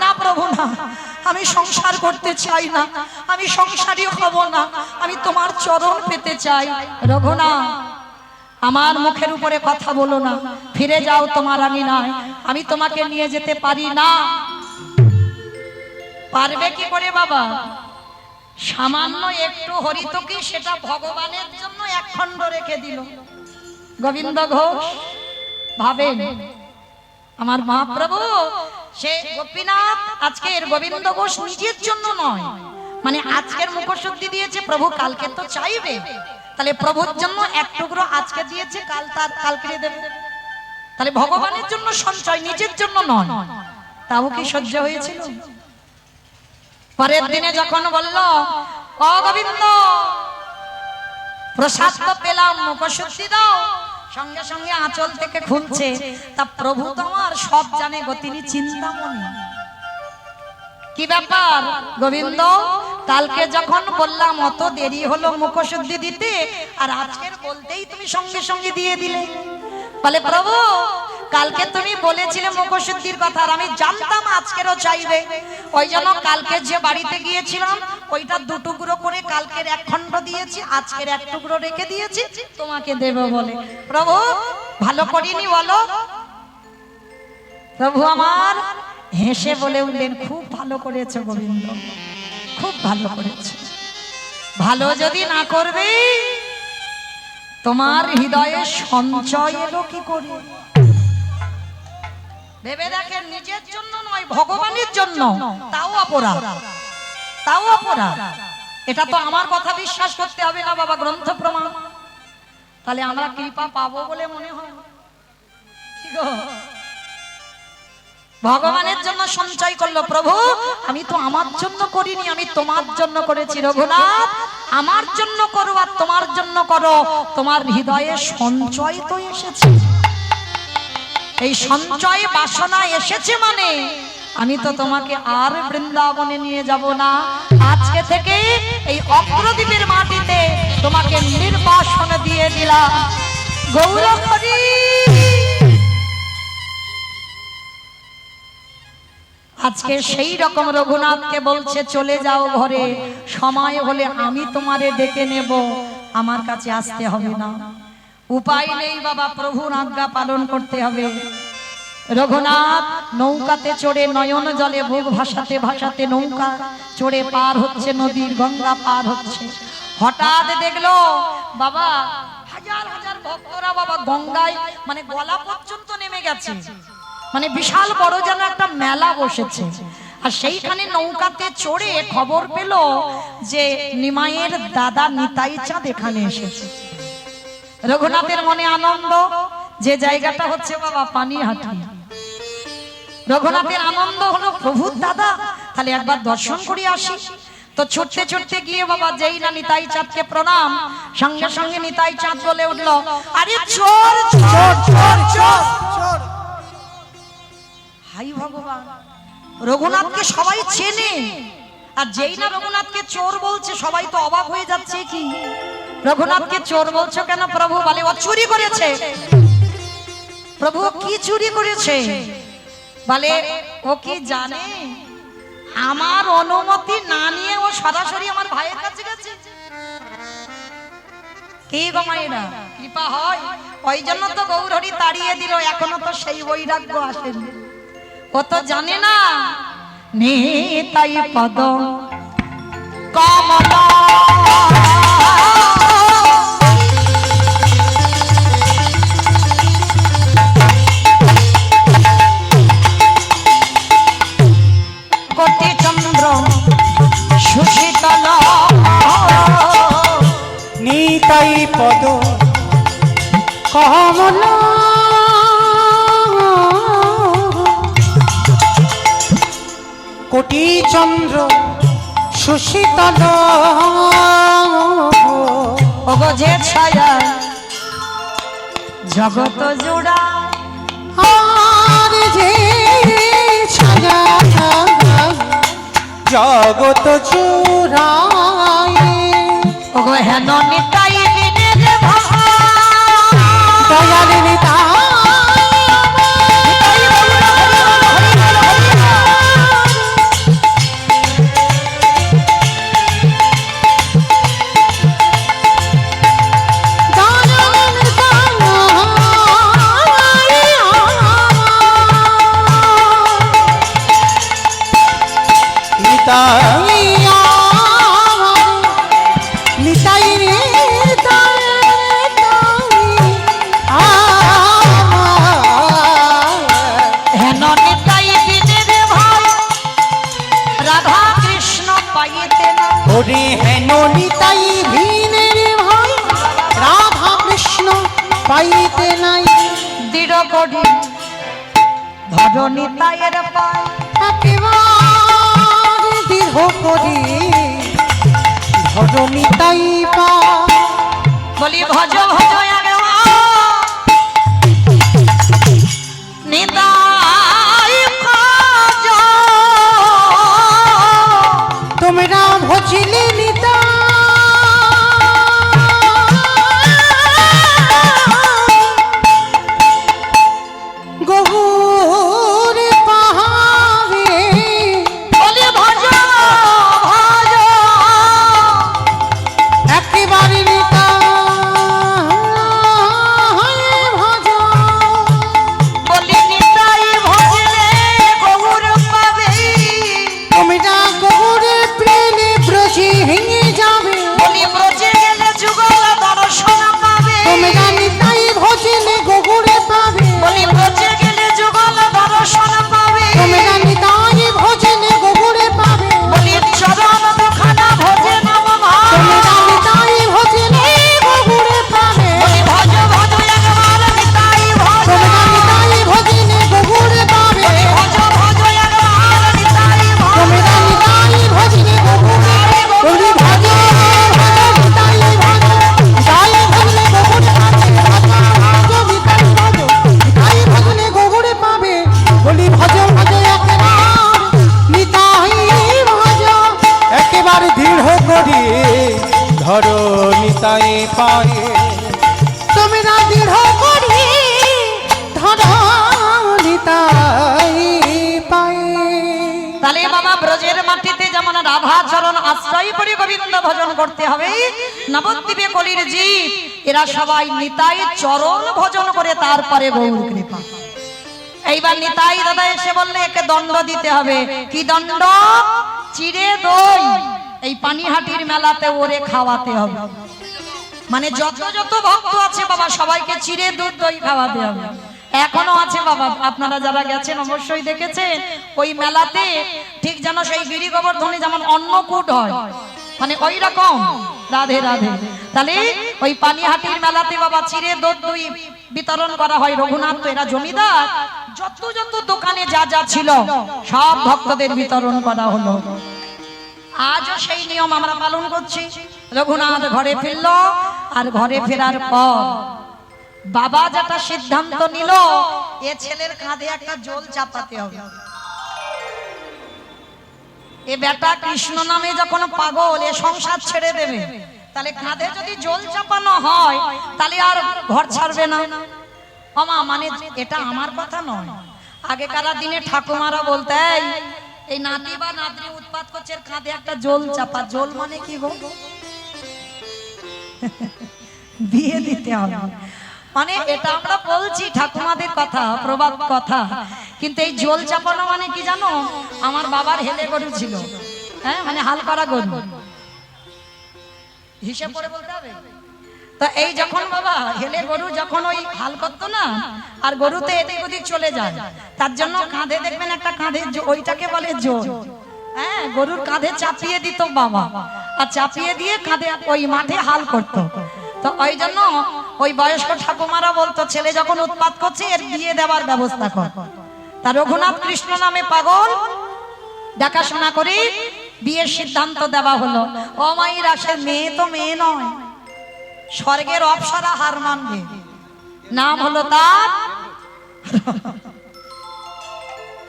না প্রভু না, আমি সংসার করতে চাই না, আমি সংসারী হব না, আমি তোমার চরণ পেতে চাই। রঘুনাথ, আমার মুখের উপরে কথা বলো না, ফিরে যাও তোমার আঙিনায়, আমি তোমাকে নিয়ে যেতে পারি না। পারবে কি করে বাবা? সামান্য একটু হরিতকি সেটা ভগবানের জন্য এক খণ্ড রেখে দিল। গোবিন্দ ঘোষ ভাবেন আমার মহাপ্রভু সে গোপীনাথ আজকের গোবিন্দ ঘোষ নিজের জন্য নয়, মানে আজকের মুখশুদ্ধি দিয়েছে প্রভু, কালকে তো চাইবে, তাহলে প্রভুর জন্য এক টুকরো আজকে দিয়েছে, কাল তার কালকে দেবে। তাহলে ভগবানের জন্য সঞ্চয়, নিজের জন্য নয়। তাও কি সহ্য হয়েছিল? পরের দিনে যখন বলল ও গোবিন্দ প্রসাদ তো পেলাম, মুখশুদ্ধি দাও, সঙ্গে সঙ্গে আঁচল থেকে খুলছে। তা প্রভু তোমার সব জানে গো, তিনি চিন্তামণি। কি ব্যাপার গোবিন্দ, কালকে যখন বললাম অত দেরি হলো মুখশুদ্ধি দিতে, আর আজকের বলতেই তুমি সঙ্গে সঙ্গে দিয়ে দিলে। বলে প্রভু কালকে তুমি বলেছিলে মুখশুদ্ধির কথা, আর আমি জানতাম আজকেরও চাইবে, ওই জন্য কালকে যে বাড়িতে গিয়েছিলাম ওইটা দুটুকরো করে কালকের এক খণ্ড দিয়েছি, আজকের এক টুকরো রেখে দিয়েছি তোমাকে দেব বলে। প্রভু ভালো করিনি বলো? প্রভু আমার হেসে বলে উঠলেন খুব ভালো করেছো গোবিন্দ, খুব ভালো করেছো। ভালো যদি না করবে তোমার হৃদয়ে সঞ্চয় এলো কি করে? ভেবে দেখেন, নিজের জন্য নয়, ভগবানের জন্য, তাও অপরাধ, তাও অপরাধ। এটা তো আমার কথা বিশ্বাস করতে হবে না বাবা, গ্রন্থ প্রমাণ। তাহলে আমরা কৃপা পাবো বলে মনে হয়? ভগবানের জন্য সঞ্চয় করলো। প্রভু আমি তো আমার জন্য করিনি, আমি তোমার জন্য করেছি। রঘুনাথ আমার জন্য করো আর তোমার জন্য করো, তোমার হৃদয়ে সঞ্চয় তো এসেছে। এই সঞ্চয় বাসনা এসেছে মানে আমি তো তোমাকে আর বৃন্দাবনে নিয়ে যাব না, আজকে থেকে এই অগ্রদ্বীপের মাটিতে তোমাকে নির্বাসন দিয়ে দিলাম। গৌর হরি। আজকে সেই রকম রঘুনাথকে বলছে চলে যাও ঘরে, সময় হলে আমি তোমারে ডেকে নেব, আমার কাছে আসতে হবে না। উপায় নেই বাবা, প্রভুর আজ্ঞা পালন করতে হবে। রঘুনাথ নৌকাতে চড়ে নয়ন জলে বুক ভাসাতে ভাসাতে নৌকা চড়ে পার হচ্ছে নদীর, গঙ্গা পার হচ্ছে। হঠাৎ দেখলো বাবা হাজার হাজার ভক্তরা বাবা গঙ্গায় মানে গলা পর্যন্ত নেমে গেছে, মানে বিশাল বড় যেন একটা মেলা বসেছে। আর সেইখানে নৌকাতে চড়ে খবর পেল যে নিমাইয়ের দাদা নিতাই চাঁদ এখানে এসেছে। রঘুনাথের মনে আনন্দ, যে জায়গাটা হচ্ছে বাবা পানিহাটি। রঘুনাথের আনন্দ হলো প্রভুর দাদা, তাহলে একবার দর্শন করে আসি। তো ছুটতে ছুটতে গিয়ে বাবা যেই না নিতাই চাঁদকে প্রণাম, সঙ্গে সঙ্গে নিতাই চাঁদ বলে উঠলো আরে চোর চোর চোর চোর। হাই ভগবান, রঘুনাথকে সবাই চেনে, আর যেই না রঘুনাথকে চোর বলছে সবাই তো অবাক হয়ে যাচ্ছে, কি রঘুনাথকে চোর বলছো কেন? প্রভু বলে ও চুরি করেছে। প্রভু কি চুরি করেছে? বলে ও কি জানে আমার অনুমতি না নিয়ে ও সরাসরি আমার ভাইয়ের কাছে গেছে। কি গো মায়েরা, কৃপা হয়, ওই জন্য তো গৌরহরি তাড়িয়ে দিল, এখনো তো সেই বৈরাগ্য আসেনি। ও তো জানে না নিতাই পদ কমলা কোটি চন্দ্র সুশীতল নিতাই পদ কমলা কোটি চন্দ্র সুশীতল ওগো যে ছায়া জগত জোড়া আর যে ছায়া জগত চূড়ায় ওগো হেন নিতাই দিনের ভাষা দয়াল নিতাই ওরে হেন নিতাই ভিনের ভাই রাধা কৃষ্ণ পাইতে নাই দৃঢ় করি ধর নিতাইয়ের পায় একেবারে দৃঢ় করি ধর নিতাই পা বলি ভজ ভজ নিতাই ভজ তোমরা ভজিলে নিতা গহুর পাহাড়ে বলি ভজ ভজ একেবারে নিতা ভজ বলি নিতাই ভজলে গৌর পাবে তোমরা গহুরে প্রেমে ব্রজে ভেঙে যাবে বলি ব্রজে গেলে যুগল দর্শন পাবে তোমরা নিতাই ভজিলে গহুরে পাবে বলি ব্রজে গেলে যুগল দর্শন পাবে তোমরা নিতাই ভজিলে গহুরে পাবে বলি চরণ দুখানা ভজে নাম তোমরা নিতাই ভজিলে গহুরে পাবে বলি ভজ ভজ একবার নিতাই ভজ তোমরা নিতাই ভজিলে গহুরে পাবে ভজ ভজ একবার নিতাই ভজ তোমরা নিতাই ভজিলে গহুরে বলি ভজ ভজ নিতাই ভজ নিতাই ভজিলে গহুরে পাবে ভজ নিতাই ভজ নিতাই ভজিলে গহুরে পাবে বলি ভজ ভজ একবার নিতাই ভজ একেবারে দৃঢ় করি ধরো নিতাই পায়ে তোমরা দৃঢ় করি ধরো নিতাই পায়ে তাহলে বাবা ব্রজের মাটিতে যেমন রাধা চরণ আশ্রয় করে গোবিন্দ ভজন করতে হবে, নবদ্বীপে কলির জীব এরা সবাই নিতাই চরণ ভজন করে তারপরে গৌর কৃপা। এইবার নিতাই দাদা এসে বললে একে দণ্ড দিতে হবে। কি দণ্ড? চিড়ে দই এই পানিহাটির মেলাতে ওরে খাওয়াতে হবে। মানে যত যত ভক্ত আছে বাবা সবাইকে চিড়ে দুধ দই খাওয়াতে হবে। এখনো আছে বাবা, আপনারা যারা গেছেন অবশ্যই দেখেছেন ওই মেলাতে ঠিক যেন সেই গিরি গোবর্ধনে যেমন অন্নকূট হয়, মানে ওই রকম। রাধে রাধে। তাহলে ওই পানিহাটির মেলাতে বাবা চিড়ে দুধ দই বিতরণ করা হয়। রঘুনাথ তো এরা জমিদার, যত যত দোকানে যা যা ছিল সব ভক্তদের বিতরণ করা হলো। আজও সেই নিয়ম আমরা পালন করছি। রঘুনাথ ঘরে ফিরল, আর ঘরে ফেরার পর বাবা যেটা সিদ্ধান্ত নিল এ ছেলের কাঁধে একটা জল চাপাতে হবে। এ বেটা কৃষ্ণ নামে যখন পাগল, এ সংসার ছেড়ে দেবে, তাহলে কাঁধে যদি জল চাপানো হয় তাহলে আর ঘর ছাড়বে না। মামা মানে এটা আমার কথা নয়, আগেকার দিনে ঠাকুমারা বলতে এই নাতি বা নাতনি উৎপাত করছে কাঁধে একটা জল চাপা। জল মানে কি গো? বিয়ে দিতে হবে। মানে এটা আমরা বলছি ঠাকুমাদের কথা, প্রবাদ কথা, কিন্তু এই জল চাপানো মানে কি জানো? আমার বাবার হেলে গরু ছিল, হ্যাঁ মানে হাল করা গরু, হিসাব করে বলতে হবে। তো এই যখন বাবা হেলে গরু যখন ওই হাল করতো না, আর গরুতে এদিক ওদিক চলে যায়, তার জন্য কাঁধে দেখবেন একটা কাঁধে ওইটাকে বলে জোর, হ্যাঁ গরুর কাঁধে চাপিয়ে দিত বাবা, আর চাপিয়ে দিয়ে কাঁধে ওই মাঠে হাল করতো। তো ওই জন্য ওই বয়স্ক ঠাকুমারা বলতো ছেলে যখন উৎপাত করছে এর বিয়ে দেওয়ার ব্যবস্থা কর। তা রঘুনাথ কৃষ্ণ নামে পাগল দেখাশোনা করে বিয়ের সিদ্ধান্ত দেওয়া হলো। ও মাইরা, সে মেয়ে তো মেয়ে নয়, স্বর্গের অপ্সরা হার মানবে। নাম হলো তার,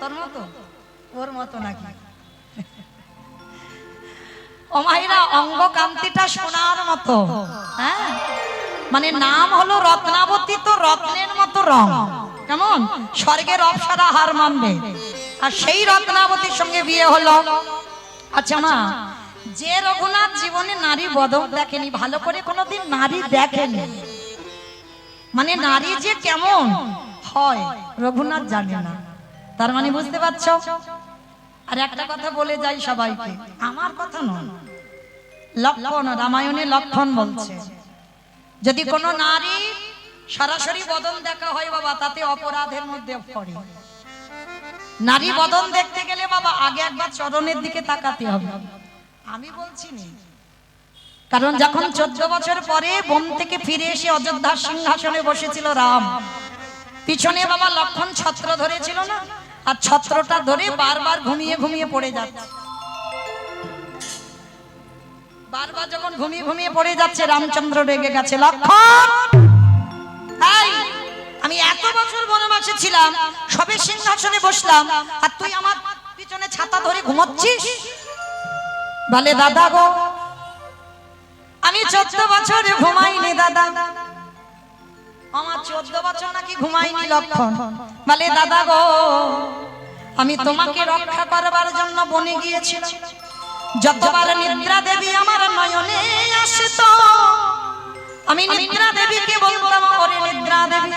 তোর মতো ওর মতো নাকি? ও মাইরা, অঙ্গ কান্তিটা সোনার মতো। হ্যাঁ, মানে নাম হলো রত্নাবতী, তো রত্নের মতো রং। কেমন? স্বর্গের অপ্সরা হার মানবে। আর সেই রত্নাবতীর সঙ্গে বিয়ে হলো। আচ্ছা মা, যে রঘুনাথ জীবনে নারী বদল দেখেনি, ভালো করে কোনোদিন নারী দেখেনি, মানে নারী যে কেমন হয় রঘুনাথ জানে না। তার মানে বুঝতে পারছো? আর একটা কথা বলে যাই সবাইকে, আমার কথা নয়, লক্ষণ, রামায়ণে লক্ষণ বলছে, যদি কোনো নারী সরাসরি বদন দেখা হয় বাবা, তাতে অপরাধের মধ্যে পড়ে। নারী বদন দেখতে গেলে বাবা আগে একবার চরণের দিকে তাকাতে হবে। আমি বলছি না, কারণ যখন 14 বছর পরে বন থেকে ফিরে এসে অযোধ্যার সিংহাসনে বসেছিল রাম, পিছনে বাবা লক্ষণ ছত্র ধরেছিল না, আর ছত্রটা ধরে বারবার ঘুমিয়ে ঘুমিয়ে পড়ে যাচ্ছে। বারবার যখন ঘুমিয়ে ঘুমিয়ে পড়ে যাচ্ছে, রামচন্দ্র রেগে গেছে, লক্ষণ তাই আমি এত বছর বনবাসে ছিলাম, সবে সিংহাসনে বসলাম, আর তুই আমার পিছনে ছাতা ধরে ঘুমাচ্ছিস? বলে দাদা গো, আমি 14 বছর ঘুমাইনি দাদা। আমার 14 বছর নাকি ঘুমাইনি লক্ষণ? বলে দাদা গো, আমি তোমাকে রক্ষা করবার জন্য বনে গিয়েছিলাম, যতবার নিদ্রা দেবী আমার নয়নে আসতো, আমি নিদ্রা দেবীকে বলতাম, ওরে নিদ্রা দেবী,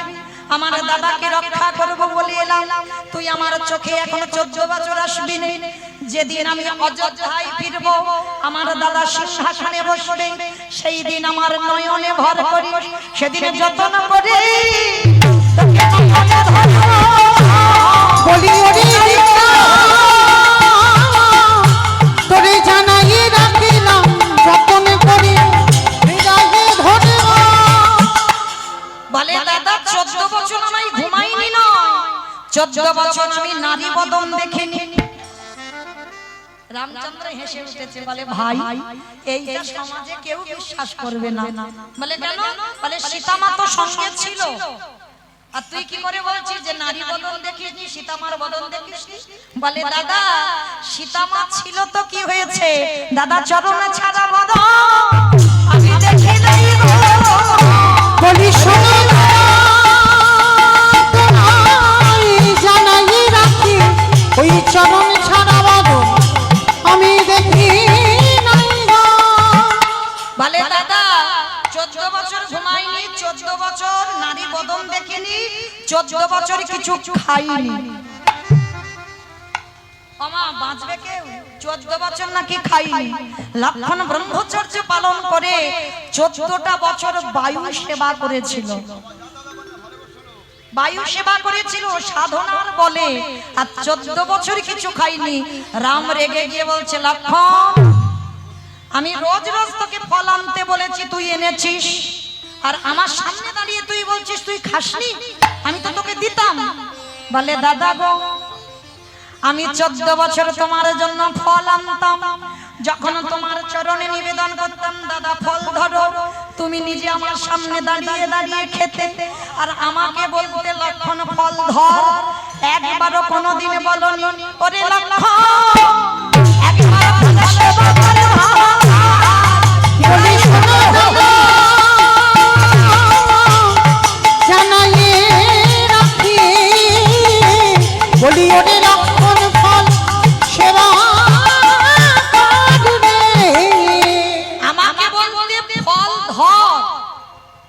আমার দাদাকে রক্ষা করব বলে এলাম, তুই আমার চোখে এখনো 14 বছর আসবি না। যেদিন আমি অযোধ্যায় ফিরব, আমার দাদা সিংহাসনে বসবে, সেই দিন আমার নয়নে ভর করি, সেদিন যতন করে তোকে নয়নে ধরব। বলি ওরে তোরে জানাই রাখিলাম, যতন করে হৃদয়ে ধরব। বলে দাদা 14 বছর আমি ঘুমাইনি নয়, 14 বছর আমি নারী বদন দেখিনি। রামচন্দ্র হেসে উঠেছে, বলে ভাই, এইটা সমাজে কেউ বিশ্বাস করবে না। বলে কেন? বলে সীতামা তো সঙ্গে ছিল, আর তুই কি করে বলছিস যে নারী বদন দেখিসনি, সীতামার বদন দেখিসনি? বলে দাদা, সীতামা ছিল তো কি হয়েছে, দাদা চরণে ছাড়া বদন আমি দেখি নাই গো। বলি শোনো জানাই রাখি, ওই চরণ ছাড়া বদন আমি দেখি নাই গো। বলে দাদা 14 বছর ঘুমাইনি, 14 বছর নারী বদন দেখিনি, 14 বছর কিছু খাইনি। আমা বাঁচবে কেউ? 14 বছর নাকি খাইনি। লক্ষণ ব্রহ্মচর্য পালন করে 14টা বছর বায়ু সেবা করেছিল, বায়ু সেবা করেছিল সাধনার বলে, আর 14 বছর কিছু খাইনি। রাম রেগে গিয়ে বলছে, লক্ষণ, আমি রোজ রোজ তোকে ফল আনতে বলেছি, তুই এনেছিস, আর আমার সামনে দাঁড়িয়ে তুই বলছিস তুই খাসনি, আমি তো তোকে দিতাম। বলে দাদা গো, আমি 14 বছর তোমার জন্য ফল আনতাম, যখন তোমার চরণে নিবেদন করতাম, দাদা ফল ধরো, তুমি নিজে আমার সামনে দাঁড়িয়ে দাঁড়িয়ে খেতে, আর আমাকে বলতে লক্ষণ ফল ধর। একবারও কোনোদিন বলনি ওরে লক্ষণ, একবার সেবা করে বলি শোনো জানাই রাখি, বলি ওরে লক্ষণ ফল সেবা করবে। আমাকে বলতে ফল ধর,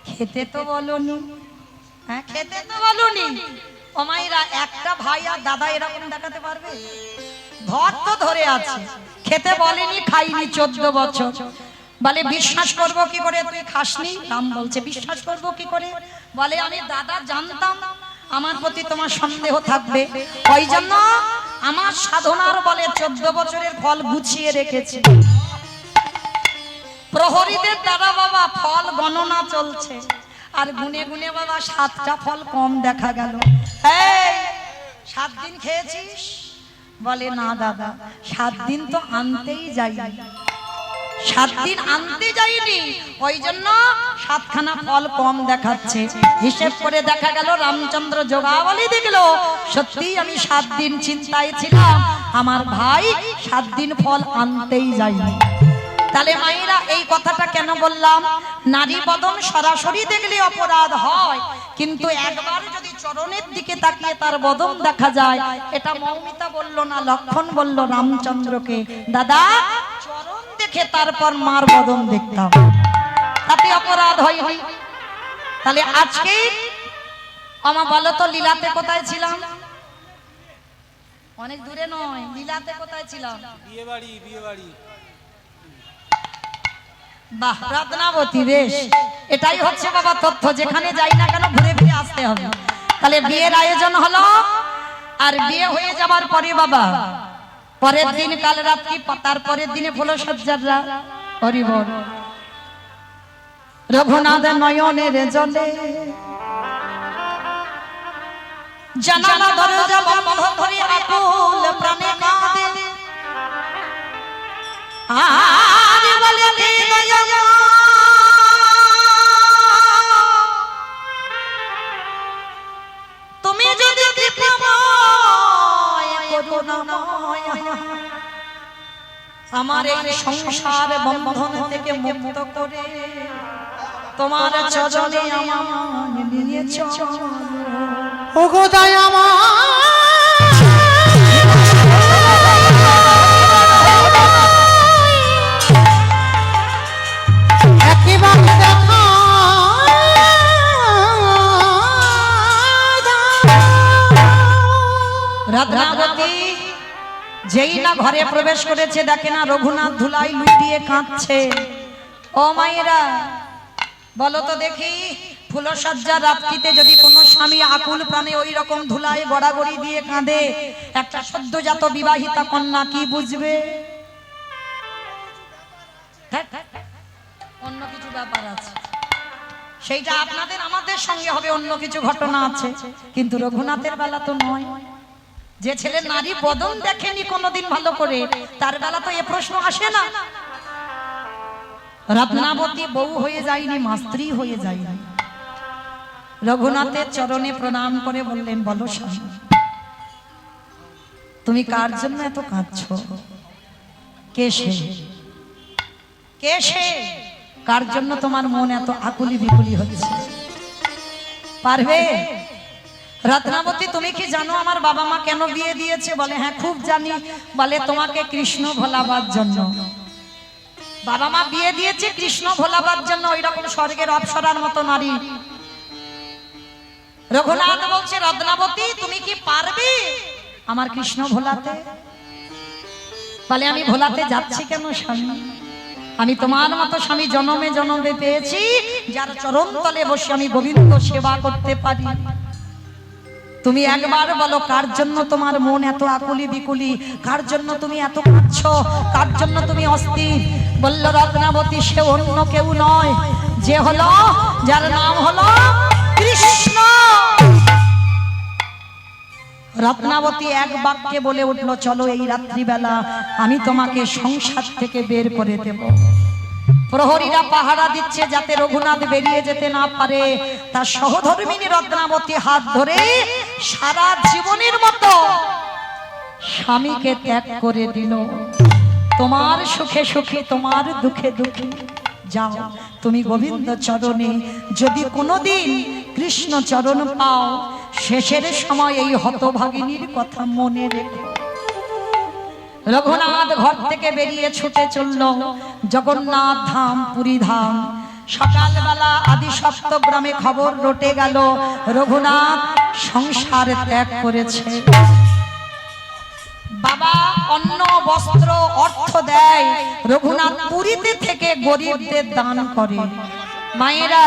খেতে তো বলনি। হ্যাঁ, খেতে তো বলনি। ও মাইরা, একটা ভাই আর দাদা এরকম দেখাতে পারবে? ধর তো ধরে আছে, খেতে বলেনি, খাইনি 14 বছর। বলে বিশ্বাস করব কি করে তুই খাসনি? রাম বলছে বিশ্বাস করব কি করে? বলে আমি দাদা জানতাম আমার প্রতি তোমার সন্দেহ থাকবে, ওই জন্য আমার সাধনার বলে 14 বছরের ফল গুছিয়ে রেখেছি। প্রহরীদের দ্বারা বাবা ফল গণনা চলছে, আর গুনে গুনে বাবা 7টা ফল কম দেখা গেল। এই 7 দিন খেয়েছিস? বলে না দাদা, 7 দিন তো আনতেই যাই, 7 দিন আনতে যাইনি, ওই জন্য 7খানা ফল কম দেখাচ্ছে। হিসেব করে দেখা গেল রামচন্দ্র যোগাবলী দেখলো সত্যি আমি 7 দিন চিন্তায় ছিলাম, আমার ভাই 7 দিন ফল আনতেই যায়নি। তাহলে মায়েরা এই কথাটা কেন বললাম? নারী বদন সরাসরি দেখলে অপরাধ হয়, কিন্তু একবার যদি চরণের দিকে তাকিয়ে তার বদন দেখা যায়, এটা মৌমিতা বলল না, লক্ষণ বলল রামচন্দ্রকে, দাদা চরণ দেখে তারপর মার বদন দেখতাম, তাতে অপরাধ হয়নি। তাহলে আজকে আমা বলো তো লীলাতে কোথায় ছিলাম? অনেক দূরে নয়, লীলাতে কোথায় ছিলাম? বিয়ে বাড়ি। বাহ, রত্নাবতী, বেশ, এটাই হচ্ছে বাবা তথ্য, যেখানে যাই না কেন ঘুরে ফিরে আসতে হবে। তাহলে বিয়ের আয়োজন হলো, আর বিয়ে হয়ে যাবার পরে বাবা পরের দিন কাল রাত্রি, তার পরের দিনে ফুলসজ্জার রাত। হরি বল। রঘুনাথ নয়নের জলে জানালা দরজা বন্ধ করে আকুল প্রাণে কাঁদে, আর বলে তুমি যদি কৃপাময় করুণাময় আমার এই সংসার বন্ধন থেকে মুক্ত করে তোমার চরণে আমায় নিয়ে চলো। ওগো দয়াময়, একবার দেখা রত্নাবতী যেই না ঘরে প্রবেশ করেছে, দেখে না রঘুনাথ ধুলাই লুটিয়ে কাঁদছে। ও মায়েরা বলো তো দেখি, ফুলসজ্জার রাত্রিতে যদি কোনো স্বামী আকুল প্রাণে ওই রকম ধুলায় গড়াগড়ি দিয়ে কাঁদে, একটা সদ্যজাত বিবাহিতা কন্যা কি বুঝবে? অন্য কিছু ব্যাপার আছে, সেইটা আপনাদের আমাদের সঙ্গে হবে, অন্য কিছু ঘটনা আছে, কিন্তু রঘুনাথের বেলা তো নয়। যে ছেলে নারী বদন দেখেনি কোনোদিন ভালো করে, তার বেলা তো এ প্রশ্ন আসে না। রত্নাবতী বউ হয়ে যায়নি, মাস্ত্রী হয়ে যায়নি। রঘুনাথের চরণে প্রণাম করে বললেন, বলো স্বামী, তুমি কার জন্য এত কাঁদছো? কে সে? কে সে? কার জন্য তোমার মন এত আকুলি বিকুলি হচ্ছে? পারবে? রত্নাবতী তুমি কি জানো আমার বাবা মা কেন বিয়ে দিয়েছে? বলে হ্যাঁ খুব জানি। বলে তোমাকে কৃষ্ণ ভোলাবার জন্য। বাবা মা বিয়ে দিয়েছে কৃষ্ণ ভোলাবার জন্য, ওই রকম স্বর্গের অপ্সরার মতো নারী। রঘুনাথ বলছে, রত্নাবতী তুমি কি পারবে আমার কৃষ্ণ ভোলাতে? বলে আমি ভোলাতে যাচ্ছি কেন স্বামী? আমি তোমার মতো স্বামী জনমে জনমে পেয়েছি, যার চরণ তলে বসে আমি গোবিন্দ সেবা করতে পারি। তুমি একবার বলো, কার জন্য তোমার মন এত আকুলি বিকুলি? কার জন্য তুমি এত কাঁদছো? কার জন্য তুমি অস্থির? বলল রত্নাবতী, সে অন্য কেউ নয়, যে হলো, যার নাম হলো কৃষ্ণ। রত্নাবতী এক বাক্যে বলে উঠলো, চলো এই রাত্রিবেলা আমি তোমাকে সংসার থেকে বের করে দেব। প্রহরীরা পাহারা দিচ্ছে যাতে রঘুনাথ বেরিয়ে যেতে না পারে। তার সহধর্মিনী রত্নাবতী হাত ধরে সারা জীবনের মতো স্বামীকে ত্যাগ করে দিল। তোমার সুখে সুখে, তোমার দুঃখে দুঃখে যাও তুমি গোবিন্দ চরণে। যদি কোনোদিন কৃষ্ণ চরণ পাও, শেষের সময় এই হতভাগিনীর কথা মনে রেখো। রঘুনাথ ঘর থেকে বেরিয়ে ছুটে চলল জগন্নাথ ধাম, পুরী ধাম। সকালবেলা আদি সপ্তগ্রামে খবর রটে গেল, রঘুনাথ সংসার ত্যাগ করেছে। বাবা অন্ন বস্ত্র অর্থ দেয়, রঘুনাথ পুরীতে থেকে গরিবদের দান করে। মায়েরা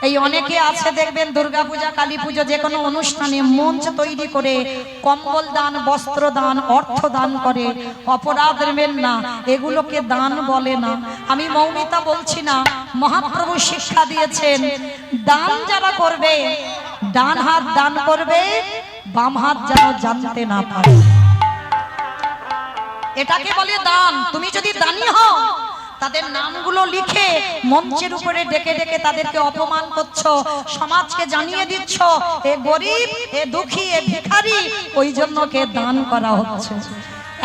এই অনেকে আছে দেখবেন দুর্গাপূজা কালী পুজো যে কোনো অনুষ্ঠানে মঞ্চ তৈরি করে কম্বল দান, বস্ত্র দান, অর্থ দান করে। অপরাধ নেবেন না, এগুলোকে দান বলে না। আমি মৌমিতা বলছি না, মহাপ্রভু শিক্ষা দিয়েছেন দান যারা করবে ডান হাত দান করবে, বাম হাত যেন জানতে না পারে। এটাকে বলে দান। তুমি যদি দানি হও, তাদের নামগুলো লিখে মঞ্চের উপরে ডেকে ডেকে তাদেরকে অপমান করছো, সমাজকে জানিয়ে দিচ্ছ এ গরিব, এ দুঃখী, এ ভিখারি, ওই জন্য কে দান করা হচ্ছে।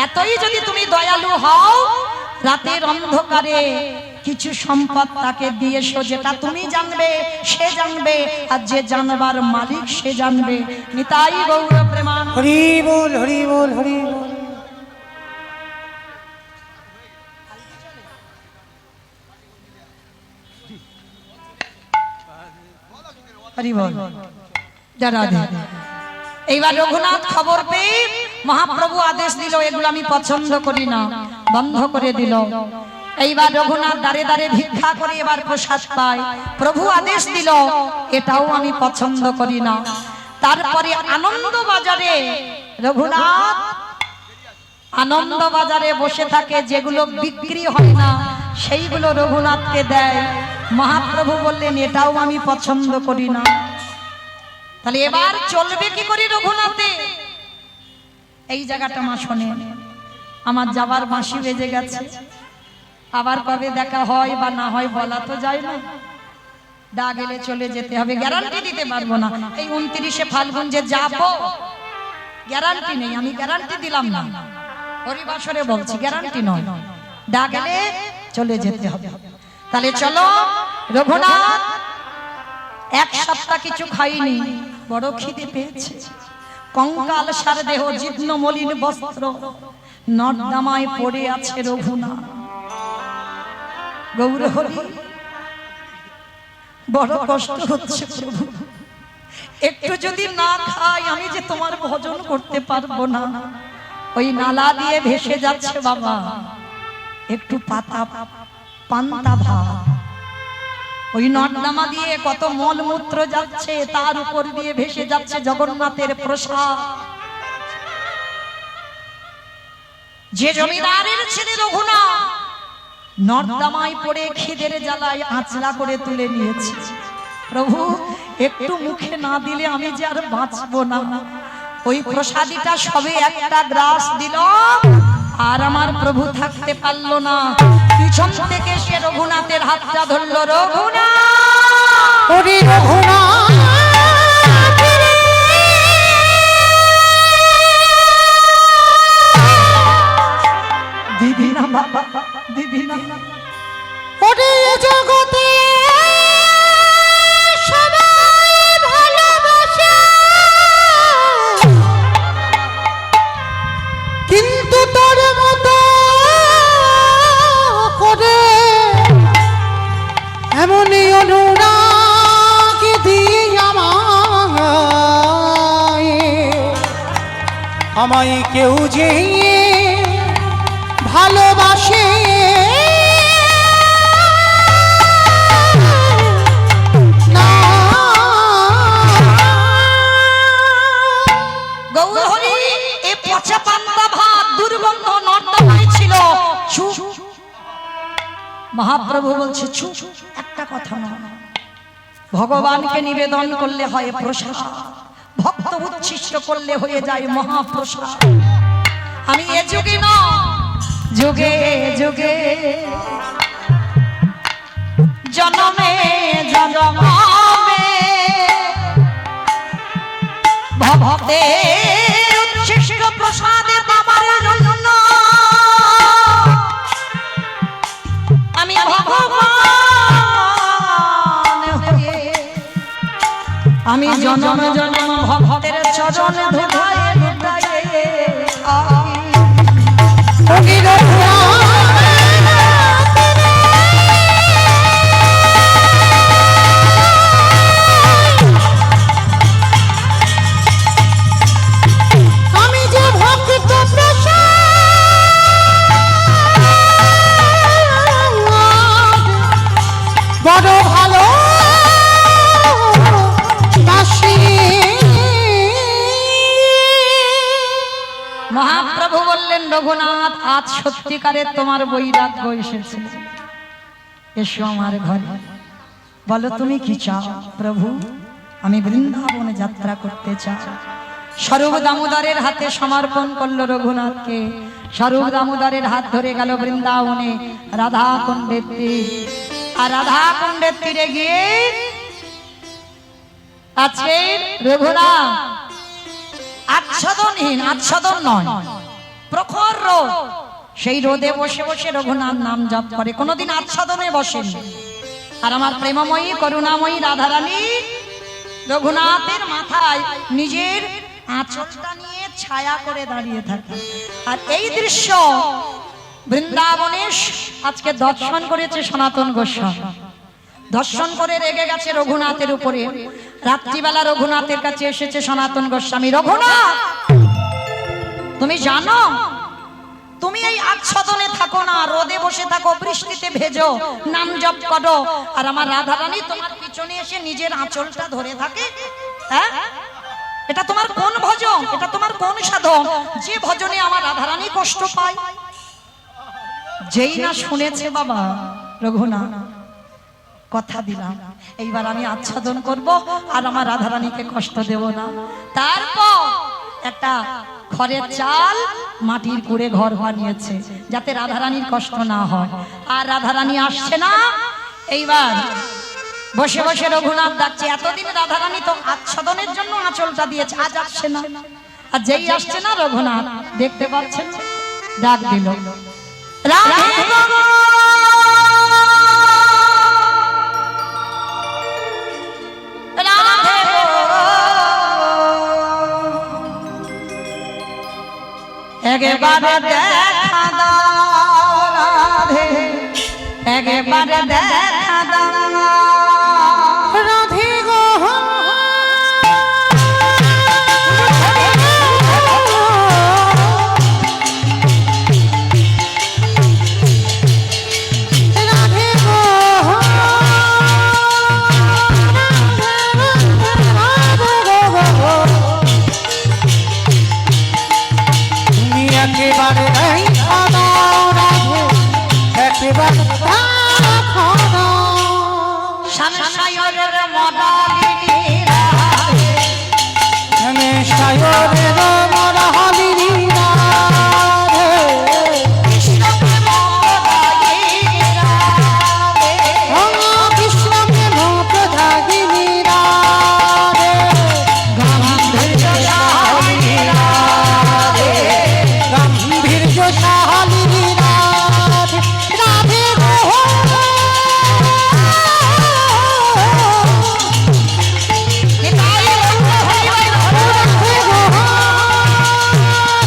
এতই যদি তুমি দয়ালু হও, রাতের অন্ধকারে কিছু সম্পদ তাকে দিয়েছো, যেটা তুমি জানবে, সে জানবে, আর যে জানবার মালিক সে জানবে। নিতাই গৌর প্রেমানন্দ। হরি বল, হরি বল, হরি বল। হরি বল। এইবার রঘুনাথ খবর পেয়ে মহাপ্রভু আদেশ দিল, এগুলো আমি পছন্দ করি না, বন্ধ করে দিল। এইবার রঘুনাথ দাঁড়ে দাঁড়ে ভিক্ষা করে এবার প্রসাদ পায়। প্রভু আদেশ দিল, এটাও আমি পছন্দ করি না। তারপরে আনন্দ বাজারে রঘুনাথ আনন্দ বাজারে বসে থাকে, যেগুলো বিক্রি হয় না সেইগুলো রঘুনাথকে দেয়। মহাপ্রভু বললেন, এটাও আমি পছন্দ করি না। তাহলে এবার চলবে কি করে রঘুনাথে? এই জায়গাটা মা শোনে, আমার যাবার বাঁশি বেজে গেছে, আবার কবে দেখা হয় বা না হয় বলা তো যায় না। ডাক এলে চলে যেতে হবে, গ্যারান্টি দিতে পারবো না। এই 29শে ফাল্গুন যে যাবো, গ্যারান্টি নেই, আমি গ্যারান্টি দিলাম না। হরিবাসরে বলছি, গ্যারান্টি নয়। ডাক এলে চলে যেতে হবে। তাহলে চলো। রঘুনাথ এক সপ্তাহ কিছু খাইনি, বড় খিদে পেয়েছে। কঙ্কাল সার দেহ, জীর্ণ মলিন বস্ত্র, নর্দমায় পড়ে আছে রঘুনাথ। গৌর হরি, বড় কষ্ট হচ্ছে প্রভু, একটু যদি না খাই আমি যে তোমার ভজন করতে পারবো না। ওই নালা দিয়ে ভেসে যাচ্ছে বাবা একটু পাতা পান্তা ভাত, ওই নর্দমা দিয়ে কত মলমূত্র যাচ্ছে, তার উপর দিয়ে ভেসে যাচ্ছে জগন্নাথের প্রসাদ। যে জমিদারের ছেলে রঘুনাথ নর্দমায় পড়ে খিদের জ্বালায় আঁচড়া করে তুলে নিয়েছে। প্রভু একটু মুখে না দিলে আমি যে আর বাঁচবো না। ওই প্রসাদীটা সবে একটা গ্রাস দিল, আর আমার প্রভু থাকতে পারলো না। পিছন থেকে সে রঘুনাথের হাতটা ধরলো। রঘুনাথ, হরি রঘুনাথ, দিবি না বাবা, দিবি না। ওরে জগতে সবাই ভালোবাসে, কিন্তু তোর মতো করে এমনই অনুরাগ দিয়ে আমায় কেউ যে ভালোবাসে না। গৌর হরি, এ পচা পান্তা ভাত দুর্গন্ধ নর্দমায় ছিল। মহাপ্রভু বলছে চুপ, একটা কথা না। ভগবানকে নিবেদন করলে হয় প্রসাদ, ভক্ত উচ্ছিষ্ট করলে হয়ে যায় মহাপ্রসাদ। আমি এ যুগে না, যুগে যুগে জনমে জনমে ভক্তের উচ্ছিষ্ট প্রসাদে পাবার জন্য আমি ভগবান হয়ে আমি জনম জনম ভক্তের চরণ ধুলায় ধুলায় হরি রঘুনাথ, আমি যে ভক্ত প্রসাদ বড় ভালো রঘুনাথ আজ সত্যিকারের তোমার বৈরাগ্য এসেছে, এসো আমার ঘরে, বলো তুমি কি চাও। প্রভু, আমি বৃন্দাবনে যাত্রা করতে চাই। স্বরূপ দামোদরের হাতে সমর্পণ করলো রঘুনাথকে। স্বরূপ দামোদরের হাত ধরে গেল বৃন্দাবনে রাধা কুণ্ডের তীর। আর রাধা কুণ্ডের তীরে গিয়ে আজকে রঘুনাথ আচ্ছাদনহীন, আচ্ছাদন নয়, প্রখর রোদ, সেই রোদে বসে বসে রঘুনাথ নাম জপ করে, কোনোদিন আচ্ছাদনে বসেন। আর আমার প্রেমময়ী করুণাময়ী রাধারানী রঘুনাথের মাথায় নিজের আঁচলটা নিয়ে ছায়া করে দাঁড়িয়ে থাকে। আর এই দৃশ্য বৃন্দাবনে আজকে দর্শন করেছে সনাতন গোস্বামী। দর্শন করে রেগে গেছে রঘুনাথের উপরে। রাত্রিবেলা রঘুনাথের কাছে এসেছে সনাতন গোস্বামী। রঘুনাথ, তুমি জানো তুমি এই আচ্ছাদনে থাকো না, রোদে বসে থাকো, বৃষ্টিতে ভেজো, নাম জপ করো, আর আমার রাধারানী তোমার পিছনে এসে নিজের আঁচলটা ধরে থাকে। হ্যাঁ, এটা তোমার কোন ভজন, এটা তোমার কোন সাধন যে ভজনে আমার রাধারানী কষ্ট পায়? যেই না শুনেছে বাবা রঘুনাথ, কথা দিলাম এইবার আমি আচ্ছাদন করব আর আমার রাধারানীকে কষ্ট দেব না। তারপর একটা খড়ের চাল মাটির কুড়ে ঘর বানিয়েছে যাতে রাধারানীর কষ্ট না হয়। আর রাধারানী আসছে না, এইবার বসে বসে রঘুনাথ ডাকছে। এতদিন রাধারানী তো আচ্ছাদনের জন্য আঁচলটা দিয়েছে, আজ আসছে না। আর যেই আসছে না রঘুনাথ দেখতে পাচ্ছেন, ডাক দিল, রাধে গো, রাধে গো, একবারে দেখা দাও রাধে, একবারে দেখা দাও রাধে গো, রাধে গো, তুমি একেবারে দেখা দাও রাধে, একেবারে দেখা দাও। সংসারের মদালিনী রাধে, আমি সায়রের মরহলিনী রাধে, কৃষ্ণকে মদালিনী রাধে, ও কৃষ্ণকে ভক্তধারিণী রাধে, গাম্ভীর্যশালিনী রাধে, গাম্ভীর্যশালিনী রাধে, রাধে গো, নিতাই গৌর হরি বল।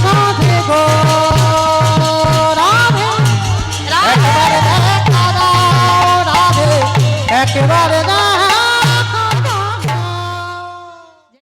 রাধে গো, রাধে, রাধে একেবারে দেখা দাও রাধে, একেবারে